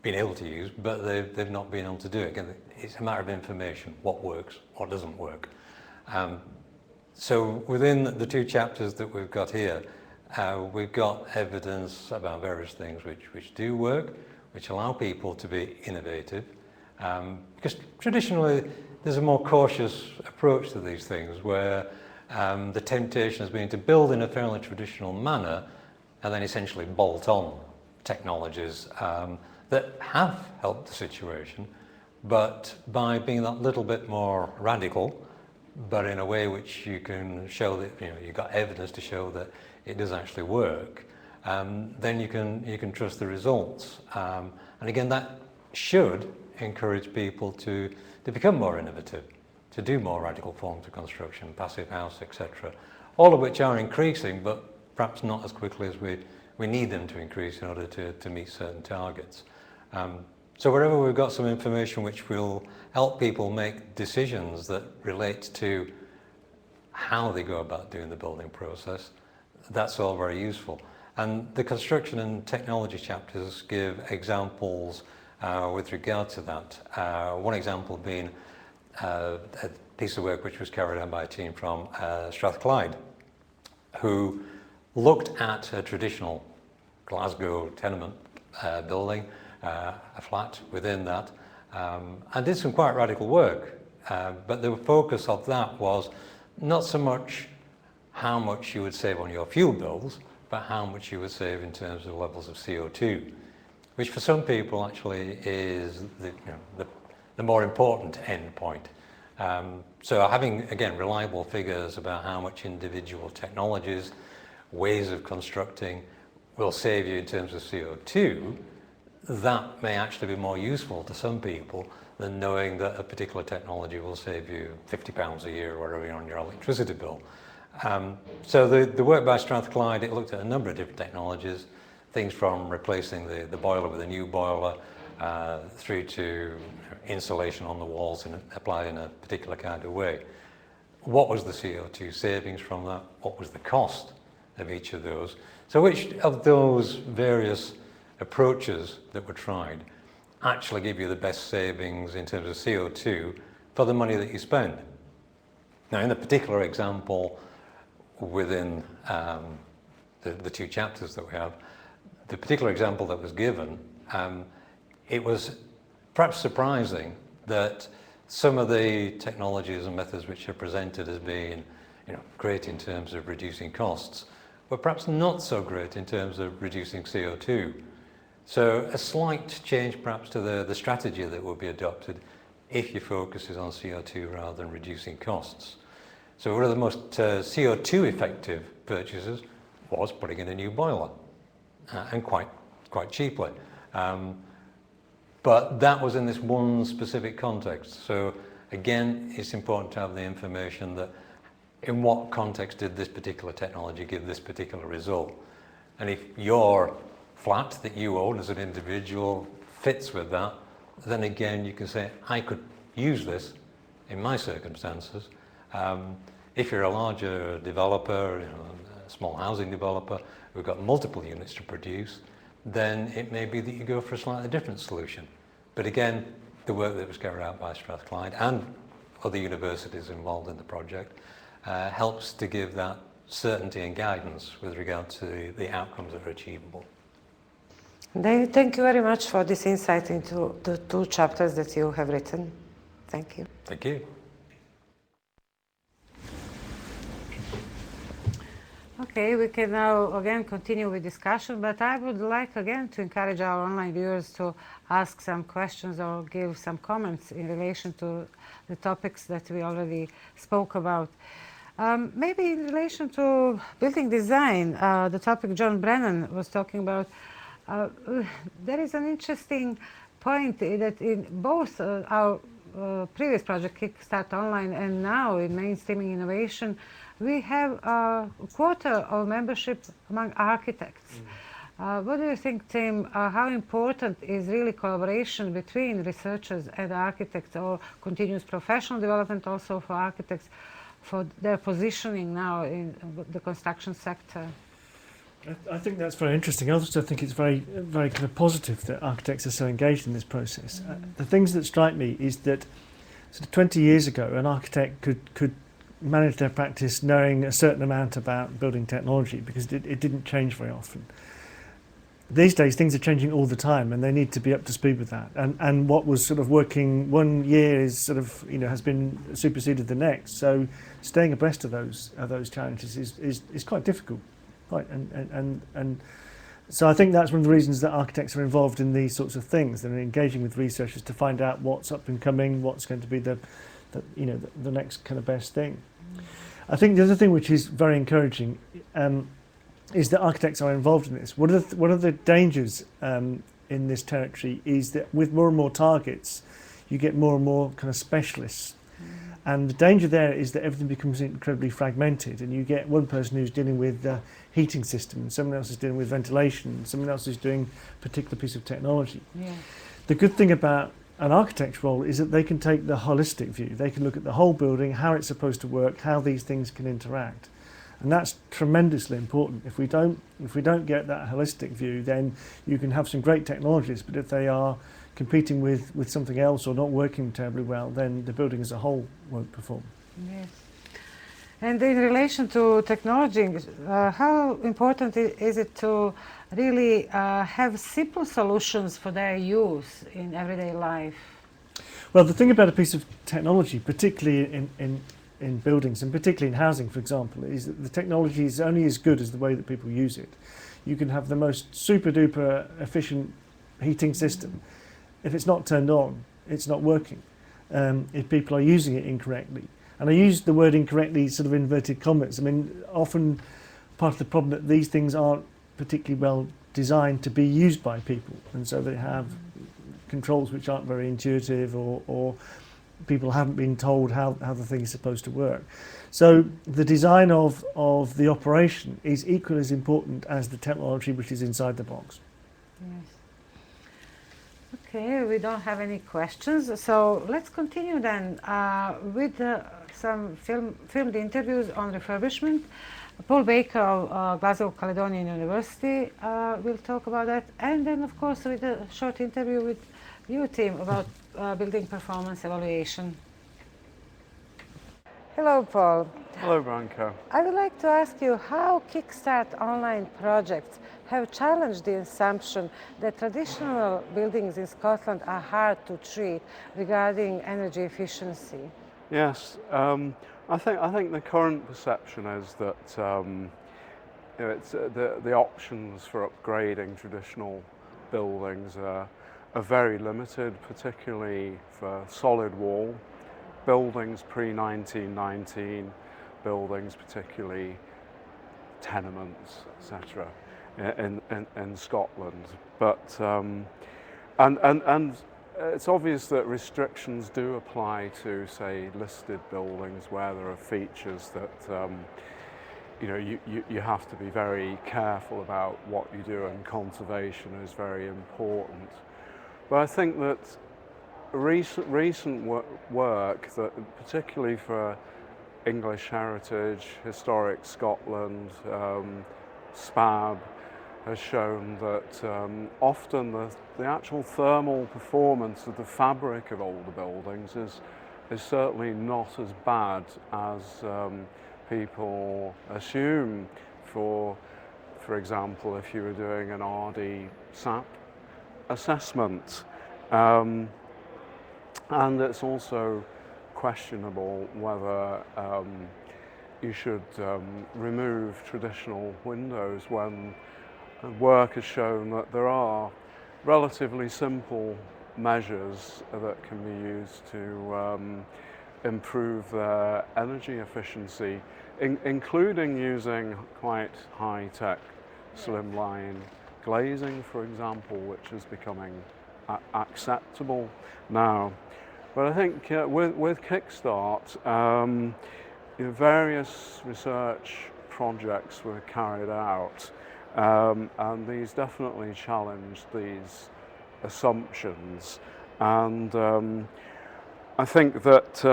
been able to use, but they've not been able to do it. Again, it's a matter of information, what works, what doesn't work. So within the two chapters that we've got here, we've got evidence about various things which do work, which allow people to be innovative, because traditionally there's a more cautious approach to these things where the temptation has been to build in a fairly traditional manner and then essentially bolt on technologies that have helped the situation, but by being that little bit more radical, but in a way which you can show that you've got evidence to show that it does actually work, then you can trust the results. And again, that should encourage people to become more innovative, to do more radical forms of construction, passive house, etc. All of which are increasing, but perhaps not as quickly as we need them to increase in order to meet certain targets. So wherever we've got some information which will help people make decisions that relate to how they go about doing the building process, that's all very useful. And the construction and technology chapters give examples with regard to that. One example being a piece of work which was carried out by a team from Strathclyde, who looked at a traditional Glasgow tenement building, a flat within that, and did some quite radical work. But the focus of that was not so much how much you would save on your fuel bills, but how much you would save in terms of levels of CO2, which for some people actually is the more important end point. So having, again, reliable figures about how much individual technologies, ways of constructing will save you in terms of CO2, that may actually be more useful to some people than knowing that a particular technology will save you £50 a year or whatever on your electricity bill. So the work by Strathclyde, it looked at a number of different technologies, things from replacing the boiler with a new boiler, through to insulation on the walls and applied in a particular kind of way. What was the CO2 savings from that? What was the cost of each of those? So which of those various approaches that were tried actually give you the best savings in terms of CO2 for the money that you spend? Now, in the particular example within the two chapters that we have, the particular example that was given, it was perhaps surprising that some of the technologies and methods which are presented as being great in terms of reducing costs were perhaps not so great in terms of reducing CO2. So a slight change perhaps to the strategy that will be adopted if your focus is on CO2 rather than reducing costs. So one of the most CO2 effective purchases was putting in a new boiler, and quite quite cheaply. But that was in this one specific context. So again, it's important to have the information that in what context did this particular technology give this particular result. And if your flat that you own as an individual fits with that, then again you can say, I could use this in my circumstances. If you're a larger developer, a small housing developer, who've got multiple units to produce, then it may be that you go for a slightly different solution. But again, the work that was carried out by Strathclyde and other universities involved in the project helps to give that certainty and guidance with regard to the outcomes that are achievable. Dave, thank you very much for this insight into the 2 chapters that you have written. Thank you. Thank you. Okay, we can now again continue with discussion, but I would like again to encourage our online viewers to ask some questions or give some comments in relation to the topics that we already spoke about. Maybe in relation to building design, the topic John Brennan was talking about, there is an interesting point that in both our previous project, CIC Start Online, and now in mainstreaming innovation, we have a quota of membership among architects. What do you think, Tim? How important is really collaboration between researchers and architects, or continuous professional development also for architects, for their positioning now in the construction sector? I think that's very interesting. I also think it's very, very kind of positive that architects are so engaged in this process. The things that strike me is that sort of 20 years ago, an architect could manage their practice knowing a certain amount about building technology because it didn't change very often. These days, things are changing all the time, and they need to be up to speed with that. And what was sort of working one year is sort of has been superseded the next. So staying abreast of those challenges is quite difficult. Right, and so I think that's one of the reasons that architects are involved in these sorts of things. They're engaging with researchers to find out what's up and coming, what's going to be the next kind of best thing. I think the other thing which is very encouraging is that architects are involved in this. One of the dangers in this territory is that with more and more targets, you get more and more kind of specialists. And the danger there is that everything becomes incredibly fragmented, and you get one person who's dealing with the heating system, and someone else is dealing with ventilation, and someone else is doing a particular piece of technology. Yeah. The good thing about an architect's role is that they can take the holistic view. They can look at the whole building, how it's supposed to work, how these things can interact. And that's tremendously important. If we don't get that holistic view, then you can have some great technologies, but if they are competing with something else or not working terribly well, then the building as a whole won't perform. Yes. And in relation to technology, how important is it to really have simple solutions for their use in everyday life? Well, the thing about a piece of technology, particularly in buildings and particularly in housing, for example, is that the technology is only as good as the way that people use it. You can have the most super duper efficient heating system. If it's not turned on, it's not working. If people are using it incorrectly. And I use the word incorrectly, sort of inverted commas. I mean, often part of the problem that these things aren't particularly well designed to be used by people. And so they have controls which aren't very intuitive, or people haven't been told how the thing is supposed to work. So the design of the operation is equally as important as the technology which is inside the box. Yes. Okay, we don't have any questions, so let's continue then with some filmed interviews on refurbishment. Paul Baker of Glasgow Caledonian University will talk about that, and then of course with a short interview with you, Tim, about building performance evaluation. Hello, Paul. Hello, Branka. I would like to ask you how CIC Start Online projects have challenged the assumption that traditional buildings in Scotland are hard to treat regarding energy efficiency. Yes, I think the current perception is that it's the options for upgrading traditional buildings are very limited, particularly for solid wall buildings pre-1919, buildings particularly tenements, etc. in Scotland. But and it's obvious that restrictions do apply to, say, listed buildings where there are features that you have to be very careful about what you do, and conservation is very important. But I think that recent work, that particularly for English heritage, historic Scotland, SPAB, has shown that often the actual thermal performance of the fabric of older buildings is certainly not as bad as people assume. For example, if you were doing an RD SAP assessment. And it's also questionable whether you should remove traditional windows when work has shown that there are relatively simple measures that can be used to improve their energy efficiency, including using quite high-tech slimline glazing, for example, which is becoming acceptable now. But I think with Kickstart, various research projects were carried out, and these definitely challenged these assumptions. And I think that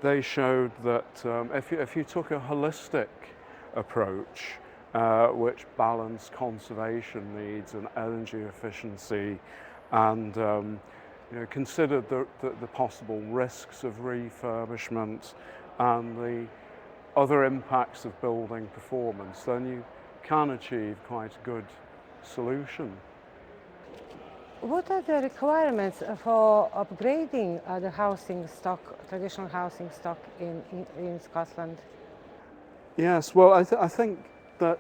they showed that if you took a holistic approach, which balanced conservation needs and energy efficiency, and considered the possible risks of refurbishment and the other impacts of building performance, then you can achieve quite a good solution. What are the requirements for upgrading the housing stock, traditional housing stock in Scotland? Yes, well, I think that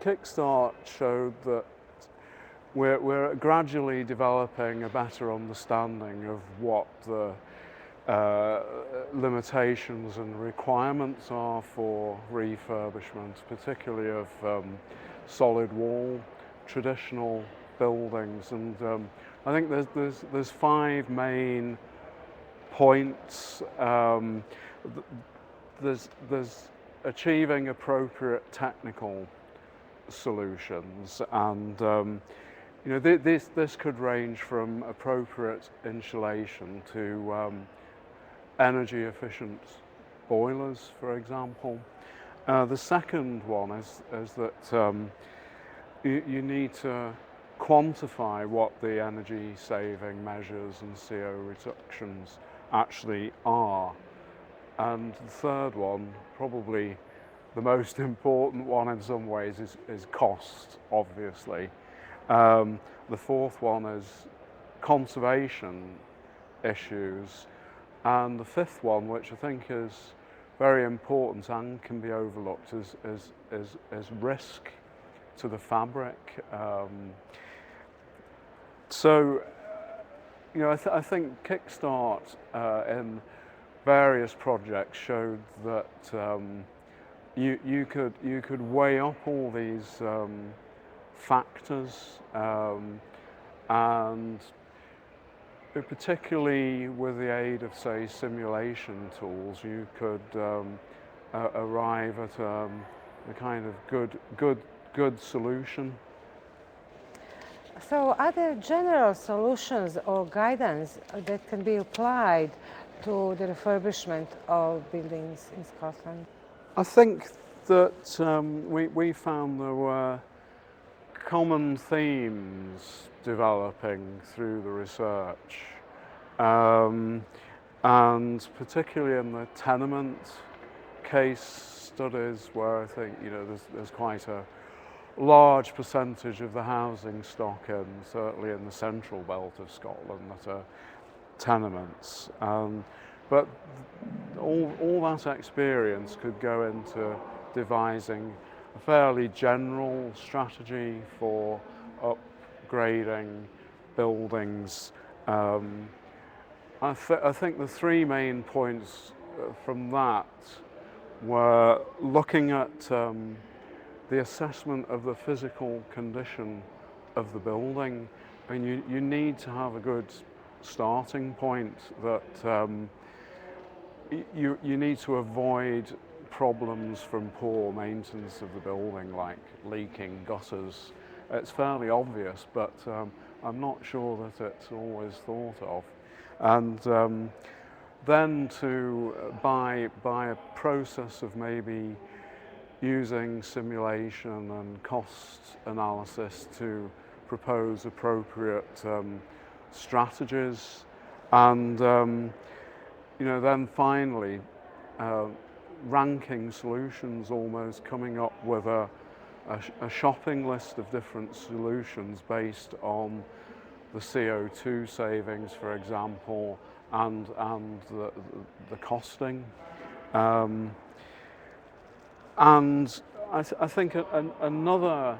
Kickstart showed that we're gradually developing a better understanding of what the limitations and requirements are for refurbishment, particularly of solid wall traditional buildings. And I think there's 5 main points. There's achieving appropriate technical solutions, and this could range from appropriate insulation to energy efficient boilers, for example. The second one is that you need to quantify what the energy saving measures and CO reductions actually are. And the third one, probably the most important one in some ways, is cost, obviously. The fourth one is conservation issues. And the fifth one, which I think is very important and can be overlooked, is risk to the fabric. I think Kickstart in various projects showed that you could weigh up all these factors, and particularly with the aid of, say, simulation tools, you could arrive at a kind of good solution. So are there general solutions or guidance that can be applied to the refurbishment of buildings in Scotland? I think that we found there were common themes developing through the research, and particularly in the tenement case studies, where I think there's quite a large percentage of the housing stock certainly in the central belt of Scotland, that are tenements. But all that experience could go into devising a fairly general strategy for upgrading buildings. I think the 3 main points from that were looking at the assessment of the physical condition of the building. And you need to have a good starting point that you need to avoid problems from poor maintenance of the building, like leaking gutters. It's fairly obvious, but I'm not sure that it's always thought of. And then by a process of maybe using simulation and cost analysis to propose appropriate strategies, and then finally ranking solutions, almost coming up with a shopping list of different solutions based on the CO2 savings, for example, and the costing. And I think another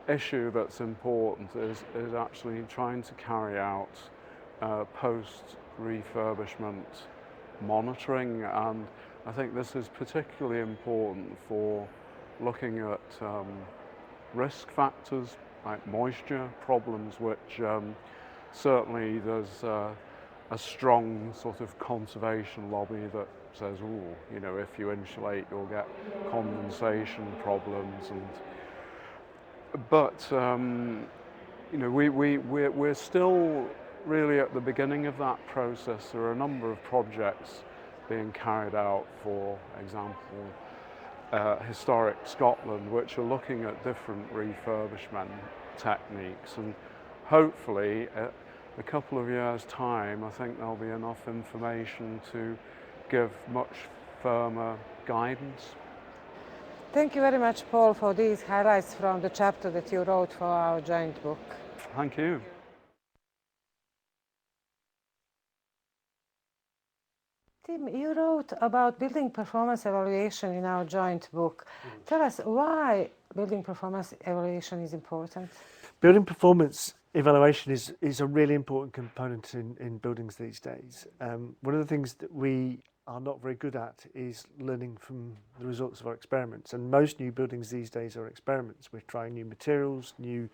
issue that's important is actually trying to carry out post-refurbishment monitoring, and I think this is particularly important for looking at risk factors like moisture problems, which certainly there's a strong sort of conservation lobby that says, oh, if you insulate you'll get condensation problems, but we're still really at the beginning of that process. There are a number of projects being carried out, for example, Historic Scotland, which are looking at different refurbishment techniques, and hopefully a couple of years' time I think there'll be enough information to give much firmer guidance. Thank you very much, Paul, for these highlights from the chapter that you wrote for our joint book. Thank you. Tim, you wrote about building performance evaluation in our joint book. Tell us why building performance evaluation is important. Building performance evaluation is a really important component in buildings these days. One of the things that we are not very good at is learning from the results of our experiments, and most new buildings these days are experiments. We're trying new materials, new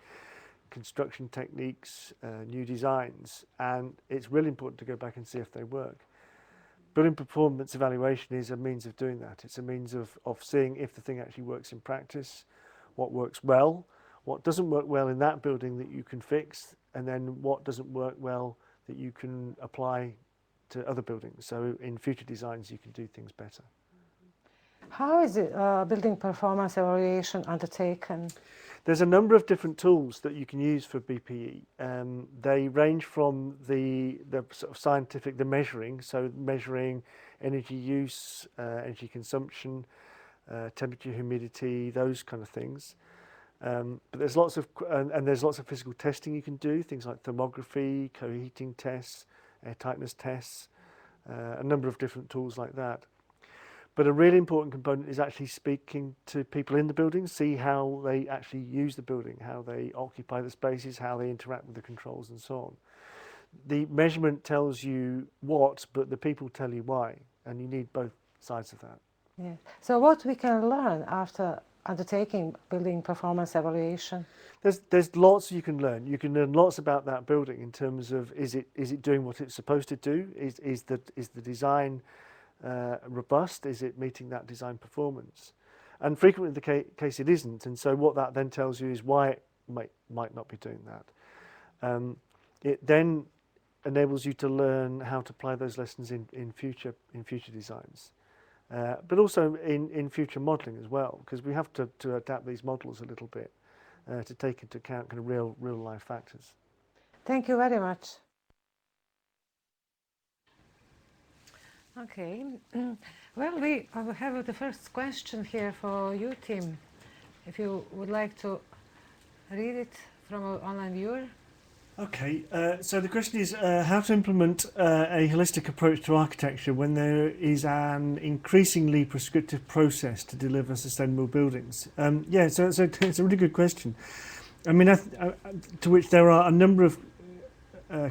construction techniques, new designs, and it's really important to go back and see if they work. Building performance evaluation is a means of doing that. It's a means of seeing if the thing actually works in practice, what works well, what doesn't work well in that building that you can fix, and then what doesn't work well that you can apply to other buildings. So in future designs you can do things better. How is building performance evaluation undertaken? There's a number of different tools that you can use for BPE. They range from the sort of scientific, the measuring, so measuring energy use, energy consumption, temperature, humidity, those kind of things. But there's lots of physical testing you can do, things like thermography, co-heating tests, air tightness tests, a number of different tools like that. But a really important component is actually speaking to people in the building, see how they actually use the building, how they occupy the spaces, how they interact with the controls and so on. The measurement tells you what, but the people tell you why, and you need both sides of that. Yeah. So what we can learn after undertaking building performance evaluation? There's lots you can learn. You can learn lots about that building in terms of is it doing what it's supposed to do? Is the design robust? Is it meeting that design performance? And frequently the case it isn't, and so what that then tells you is why it might not be doing that. It then enables you to learn how to apply those lessons in future designs, but also in future modelling as well, because we have to adapt these models a little bit to take into account kind of real life factors. Thank you very much. Okay, well, we have the first question here for you, Tim. If you would like to read it from an online viewer. Okay, so the question is how to implement a holistic approach to architecture when there is an increasingly prescriptive process to deliver sustainable buildings. Yeah, so it's a really good question. I mean, to which there are a number of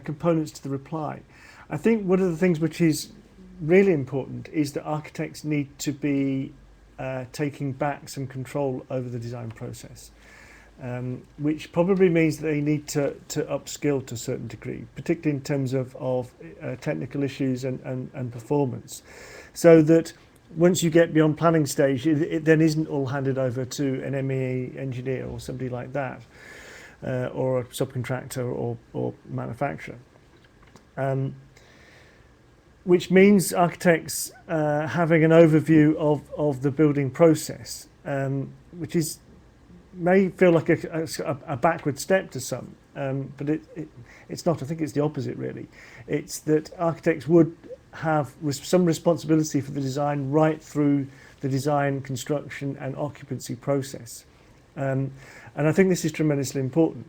components to the reply. I think one of the things which is really important is that architects need to be taking back some control over the design process, which probably means that they need to upskill to a certain degree, particularly in terms of technical issues and performance, so that once you get beyond planning stage, it then isn't all handed over to an MEE engineer or somebody like that, or a subcontractor or manufacturer. Which means architects having an overview of the building process, which may feel like a backward step to some, but it's not. I think it's the opposite, really. It's that architects would have some responsibility for the design right through the design, construction and occupancy process. And I think this is tremendously important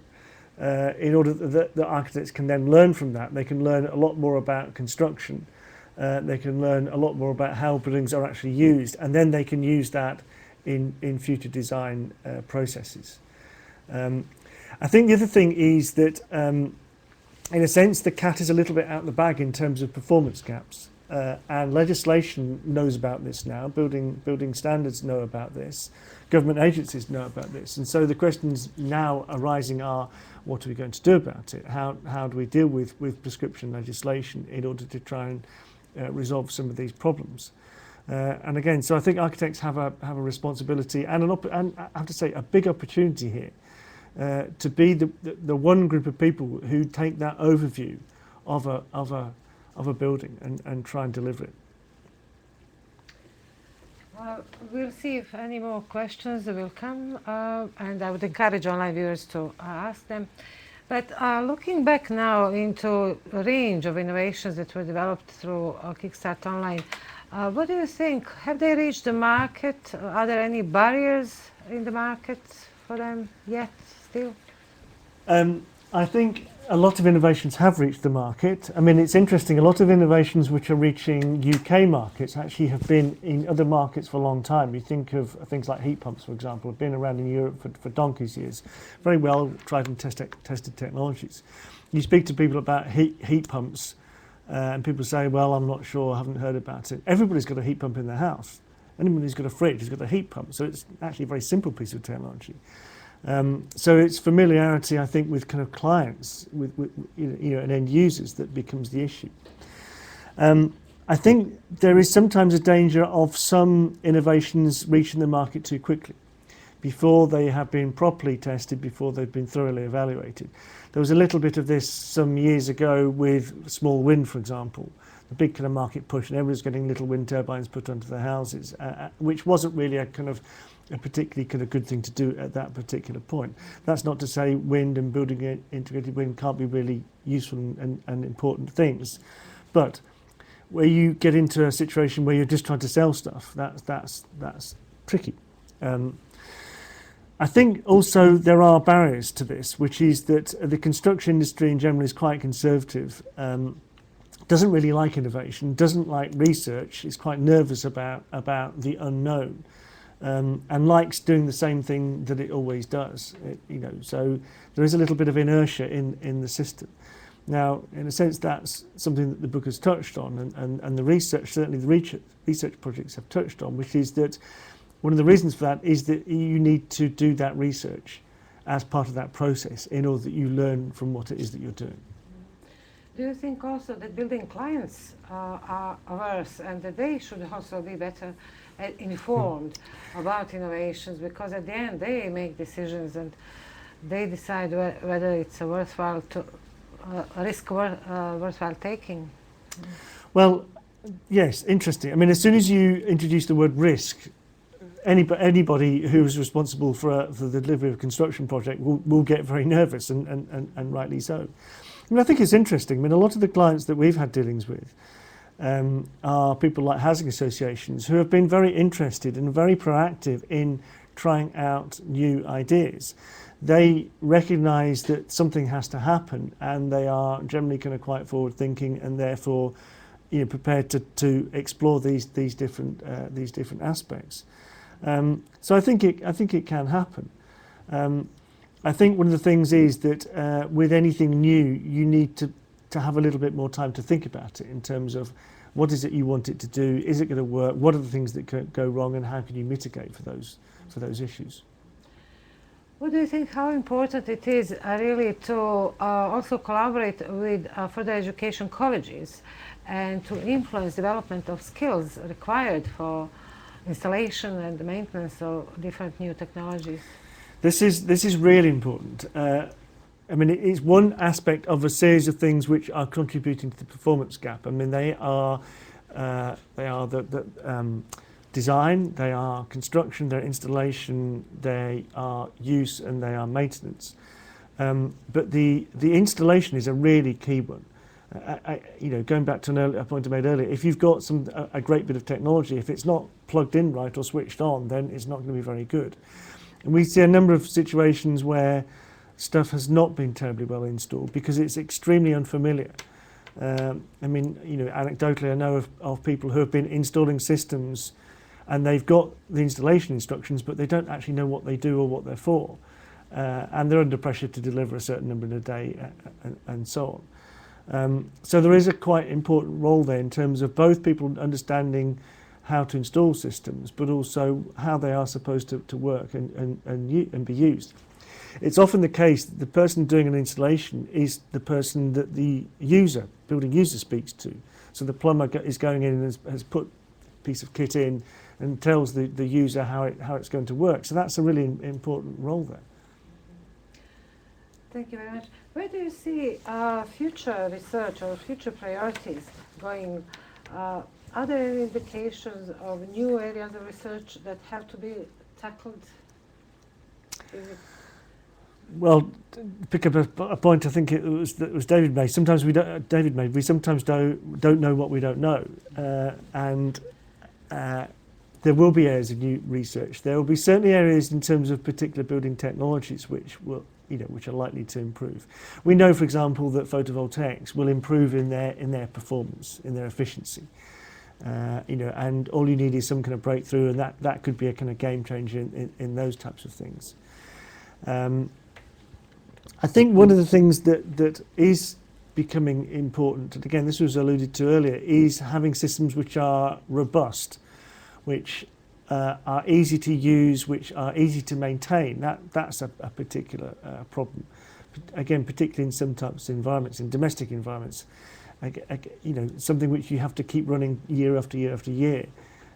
in order that the architects can then learn from that. They can learn a lot more about construction. They can learn a lot more about how buildings are actually used, and then they can use that in future design processes. I think the other thing is that in a sense, the cat is a little bit out of the bag in terms of performance gaps, and legislation knows about this now. Building standards know about this. Government agencies know about this, and so the questions now arising are: what are we going to do about it? How do we deal with prescription legislation in order to try and resolve some of these problems? And again, so I think architects have a responsibility and I have to say a big opportunity here. To be the one group of people who take that overview of a building and try and deliver it. We'll see if any more questions will come, and I would encourage online viewers to ask them. But looking back now into a range of innovations that were developed through Kickstart Online, what do you think? Have they reached the market? Are there any barriers in the market for them yet? Still? I think a lot of innovations have reached the market. I mean, it's interesting, a lot of innovations which are reaching UK markets actually have been in other markets for a long time. You think of things like heat pumps, for example, have been around in Europe for donkey's years. Very well tried and tested technologies. You speak to people about heat pumps and people say, well, I'm not sure, I haven't heard about it. Everybody's got a heat pump in their house. Anyone who's got a fridge has got a heat pump. So it's actually a very simple piece of technology. So it's familiarity, I think, with kind of clients, with and end users that becomes the issue. I think there is sometimes a danger of some innovations reaching the market too quickly, before they have been properly tested, before they've been thoroughly evaluated. There was a little bit of this some years ago with small wind, for example, the big kind of market push, and everyone's getting little wind turbines put onto their houses, which wasn't really a particularly kind of good thing to do at that particular point. That's not to say wind and building integrated wind can't be really useful and important things, but where you get into a situation where you're just trying to sell stuff, that's tricky. I think also there are barriers to this, which is that the construction industry in general is quite conservative, doesn't really like innovation, doesn't like research, is quite nervous about the unknown. And likes doing the same thing that it always does, so there is a little bit of inertia in the system. Now, in a sense, that's something that the book has touched on, and the research, certainly the research projects have touched on, which is that one of the reasons for that is that you need to do that research as part of that process in order that you learn from what it is that you're doing. Do you think also that building clients are averse and that they should also be better informed about innovations, because at the end they make decisions and they decide whether it's a worthwhile risk worthwhile taking? Well, yes, interesting. I mean, as soon as you introduce the word risk, anybody who's responsible for the delivery of a construction project will get very nervous, and rightly so. I mean, I think it's interesting. I mean, a lot of the clients that we've had dealings with are people like housing associations who have been very interested and very proactive in trying out new ideas. They recognise that something has to happen, and they are generally kind of quite forward thinking, and therefore prepared to explore these different aspects. So I think it can happen. I think one of the things is that with anything new, you need to to have a little bit more time to think about it in terms of what is it you want it to do, is it going to work, what are the things that could go wrong, and how can you mitigate for those issues. What do you think, how important it is really to also collaborate with further education colleges and to influence development of skills required for installation and the maintenance of different new technologies? This is really important. I mean, it's one aspect of a series of things which are contributing to the performance gap. I mean, they are the design, they are construction, they're installation, they are use, and they are maintenance. But the installation is a really key one. Going back to a point I made earlier, if you've got a great bit of technology, if it's not plugged in right or switched on, then it's not going to be very good. And we see a number of situations where stuff has not been terribly well installed because it's extremely unfamiliar. I mean, anecdotally, I know of people who have been installing systems and they've got the installation instructions, but they don't actually know what they do or what they're for. And they're under pressure to deliver a certain number in a day and so on. So there is a quite important role there in terms of both people understanding how to install systems, but also how they are supposed to work and be used. It's often the case that the person doing an installation is the person that the building user speaks to. So the plumber is going in and has put a piece of kit in and tells the user how it's going to work. So that's a really important role there. Thank you very much. Where do you see future research or future priorities going? Are there any indications of new areas of research that have to be tackled? Well, to pick up a point I think it was David made. Sometimes we sometimes don't know what we don't know, and there will be areas of new research. There will be certainly areas in terms of particular building technologies which are likely to improve. We know, for example, that photovoltaics will improve in their performance, in their efficiency. And all you need is some kind of breakthrough, and that could be a kind of game changer in those types of things. I think one of the things that is becoming important, and again this was alluded to earlier, is having systems which are robust, which are easy to use, which are easy to maintain. That's a particular problem. Again, particularly in some types of environments, in domestic environments. Something which you have to keep running year after year after year,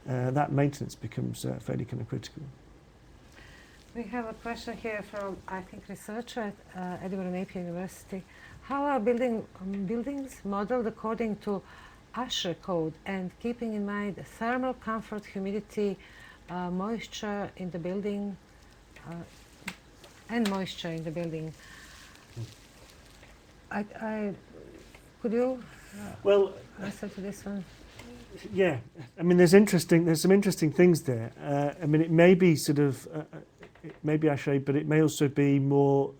that maintenance becomes fairly kind of critical. We have a question here from, I think, researcher at Edinburgh Napier University. How are buildings modeled according to ASHRAE code and keeping in mind thermal comfort, humidity, moisture in the building, and moisture in the building? Could you answer to this one? Yeah, I mean, there's some interesting things there. I mean, it may be sort of, it may be ASHRAE, but it may also be more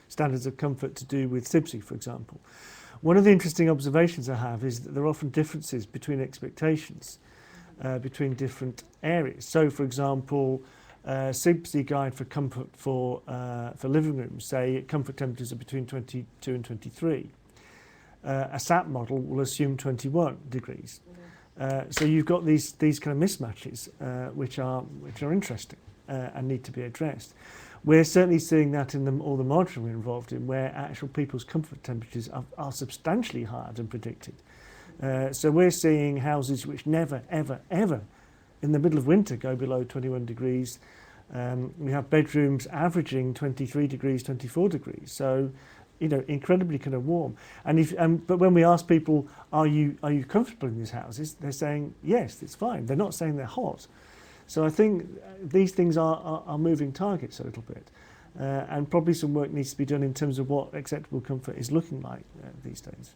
standards of comfort to do with CIBSE, for example. One of the interesting observations I have is that there are often differences between expectations between different areas. So, for example, CIBSE guide for comfort for living rooms say comfort temperatures are between 22 and 23. A SAP model will assume 21 degrees. So you've got these kind of mismatches which are interesting and need to be addressed. We're certainly seeing that in all the modelling we're involved in, where actual people's comfort temperatures are substantially higher than predicted. So we're seeing houses which never, ever, ever in the middle of winter go below 21 degrees. We have bedrooms averaging 23 degrees, 24 degrees. So, incredibly kind of warm. And but when we ask people, are you comfortable in these houses? They're saying, yes, it's fine. They're not saying they're hot. So I think these things are moving targets a little bit. And probably some work needs to be done in terms of what acceptable comfort is looking like these days.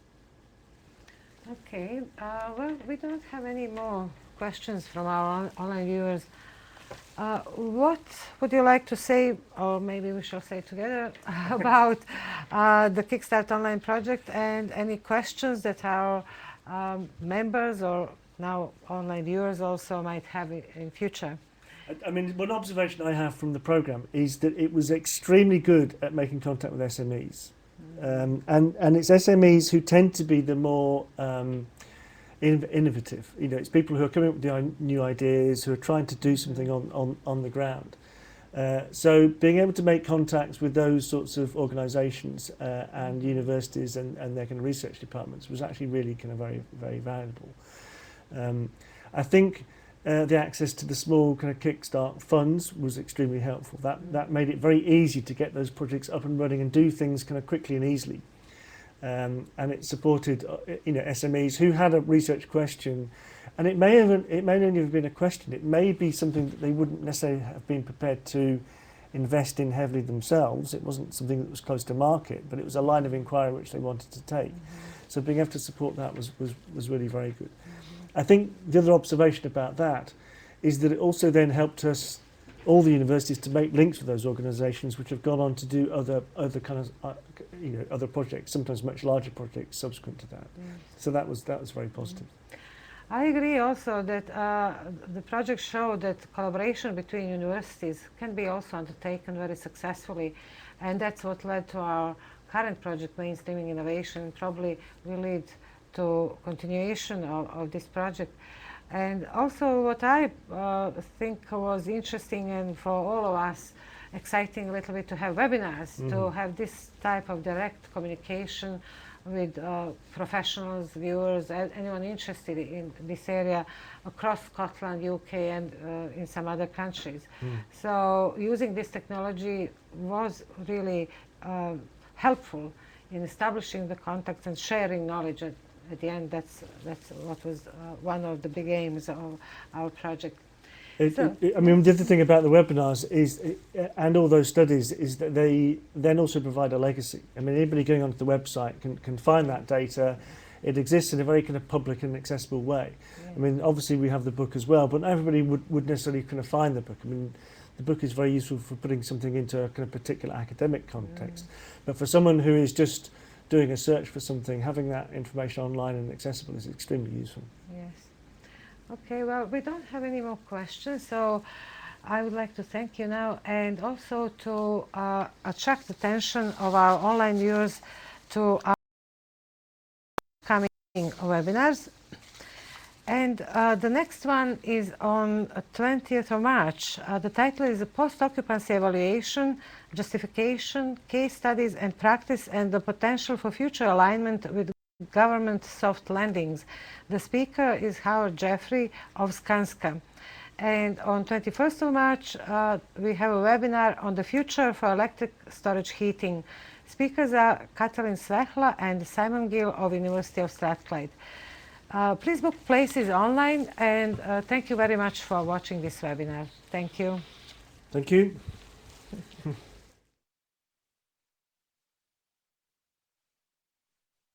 Okay, well, we don't have any more questions from our online viewers. What would you like to say, or maybe we shall say together, about the Kickstart Online project, and any questions that our members or now online viewers also might have in future? I mean, one observation I have from the programme is that it was extremely good at making contact with SMEs. And it's SMEs who tend to be the more innovative. You know, it's people who are coming up with new ideas, who are trying to do something on the ground. So being able to make contacts with those sorts of organisations and universities and their kind of research departments was actually really kind of very, very valuable. I think the access to the small kind of Kickstart funds was extremely helpful. That made it very easy to get those projects up and running and do things kind of quickly and easily. And it supported SMEs who had a research question, and it may only have been a question. It may be something that they wouldn't necessarily have been prepared to invest in heavily themselves. It wasn't something that was close to market, but it was a line of inquiry which they wanted to take. So being able to support that was really very good. I think the other observation about that is that it also then helped us, all the universities, to make links with those organisations which have gone on to do other kind of other projects, sometimes much larger projects subsequent to that. So that was very positive. I agree also that the project showed that collaboration between universities can be also undertaken very successfully, and that's what led to our current project, Mainstreaming Innovation, probably will lead to continuation of this project. And also what I think was interesting and for all of us exciting a little bit to have webinars, to have this type of direct communication with professionals, viewers, anyone interested in this area across Scotland, UK and in some other countries. So using this technology was really helpful in establishing the contacts and sharing knowledge. At the end, that's what was one of the big aims of our project. I mean, the other thing about the webinars is, and all those studies, is that they then also provide a legacy. I mean, anybody going onto the website can find that data. It exists in a very kind of public and accessible way. Yeah. I mean, obviously we have the book as well, but not everybody would necessarily kind of find the book. I mean, the book is very useful for putting something into a kind of particular academic context. But for someone who is just doing a search for something, having that information online and accessible is extremely useful. Yes. Okay, well, we don't have any more questions, so I would like to thank you now, and also to attract the attention of our online viewers to our coming webinars. And the next one is on 20th of March. The title is Post-Occupancy Evaluation, Justification, Case Studies and Practice, and the Potential for Future Alignment with Government Soft Landings. The speaker is Howard Jeffrey of Skanska. And on 21st of March, we have a webinar on the future for electric storage heating. Speakers are Katalin Svehla and Simon Gill of University of Strathclyde. Please book places online, and thank you very much for watching this webinar. Thank you. Thank you.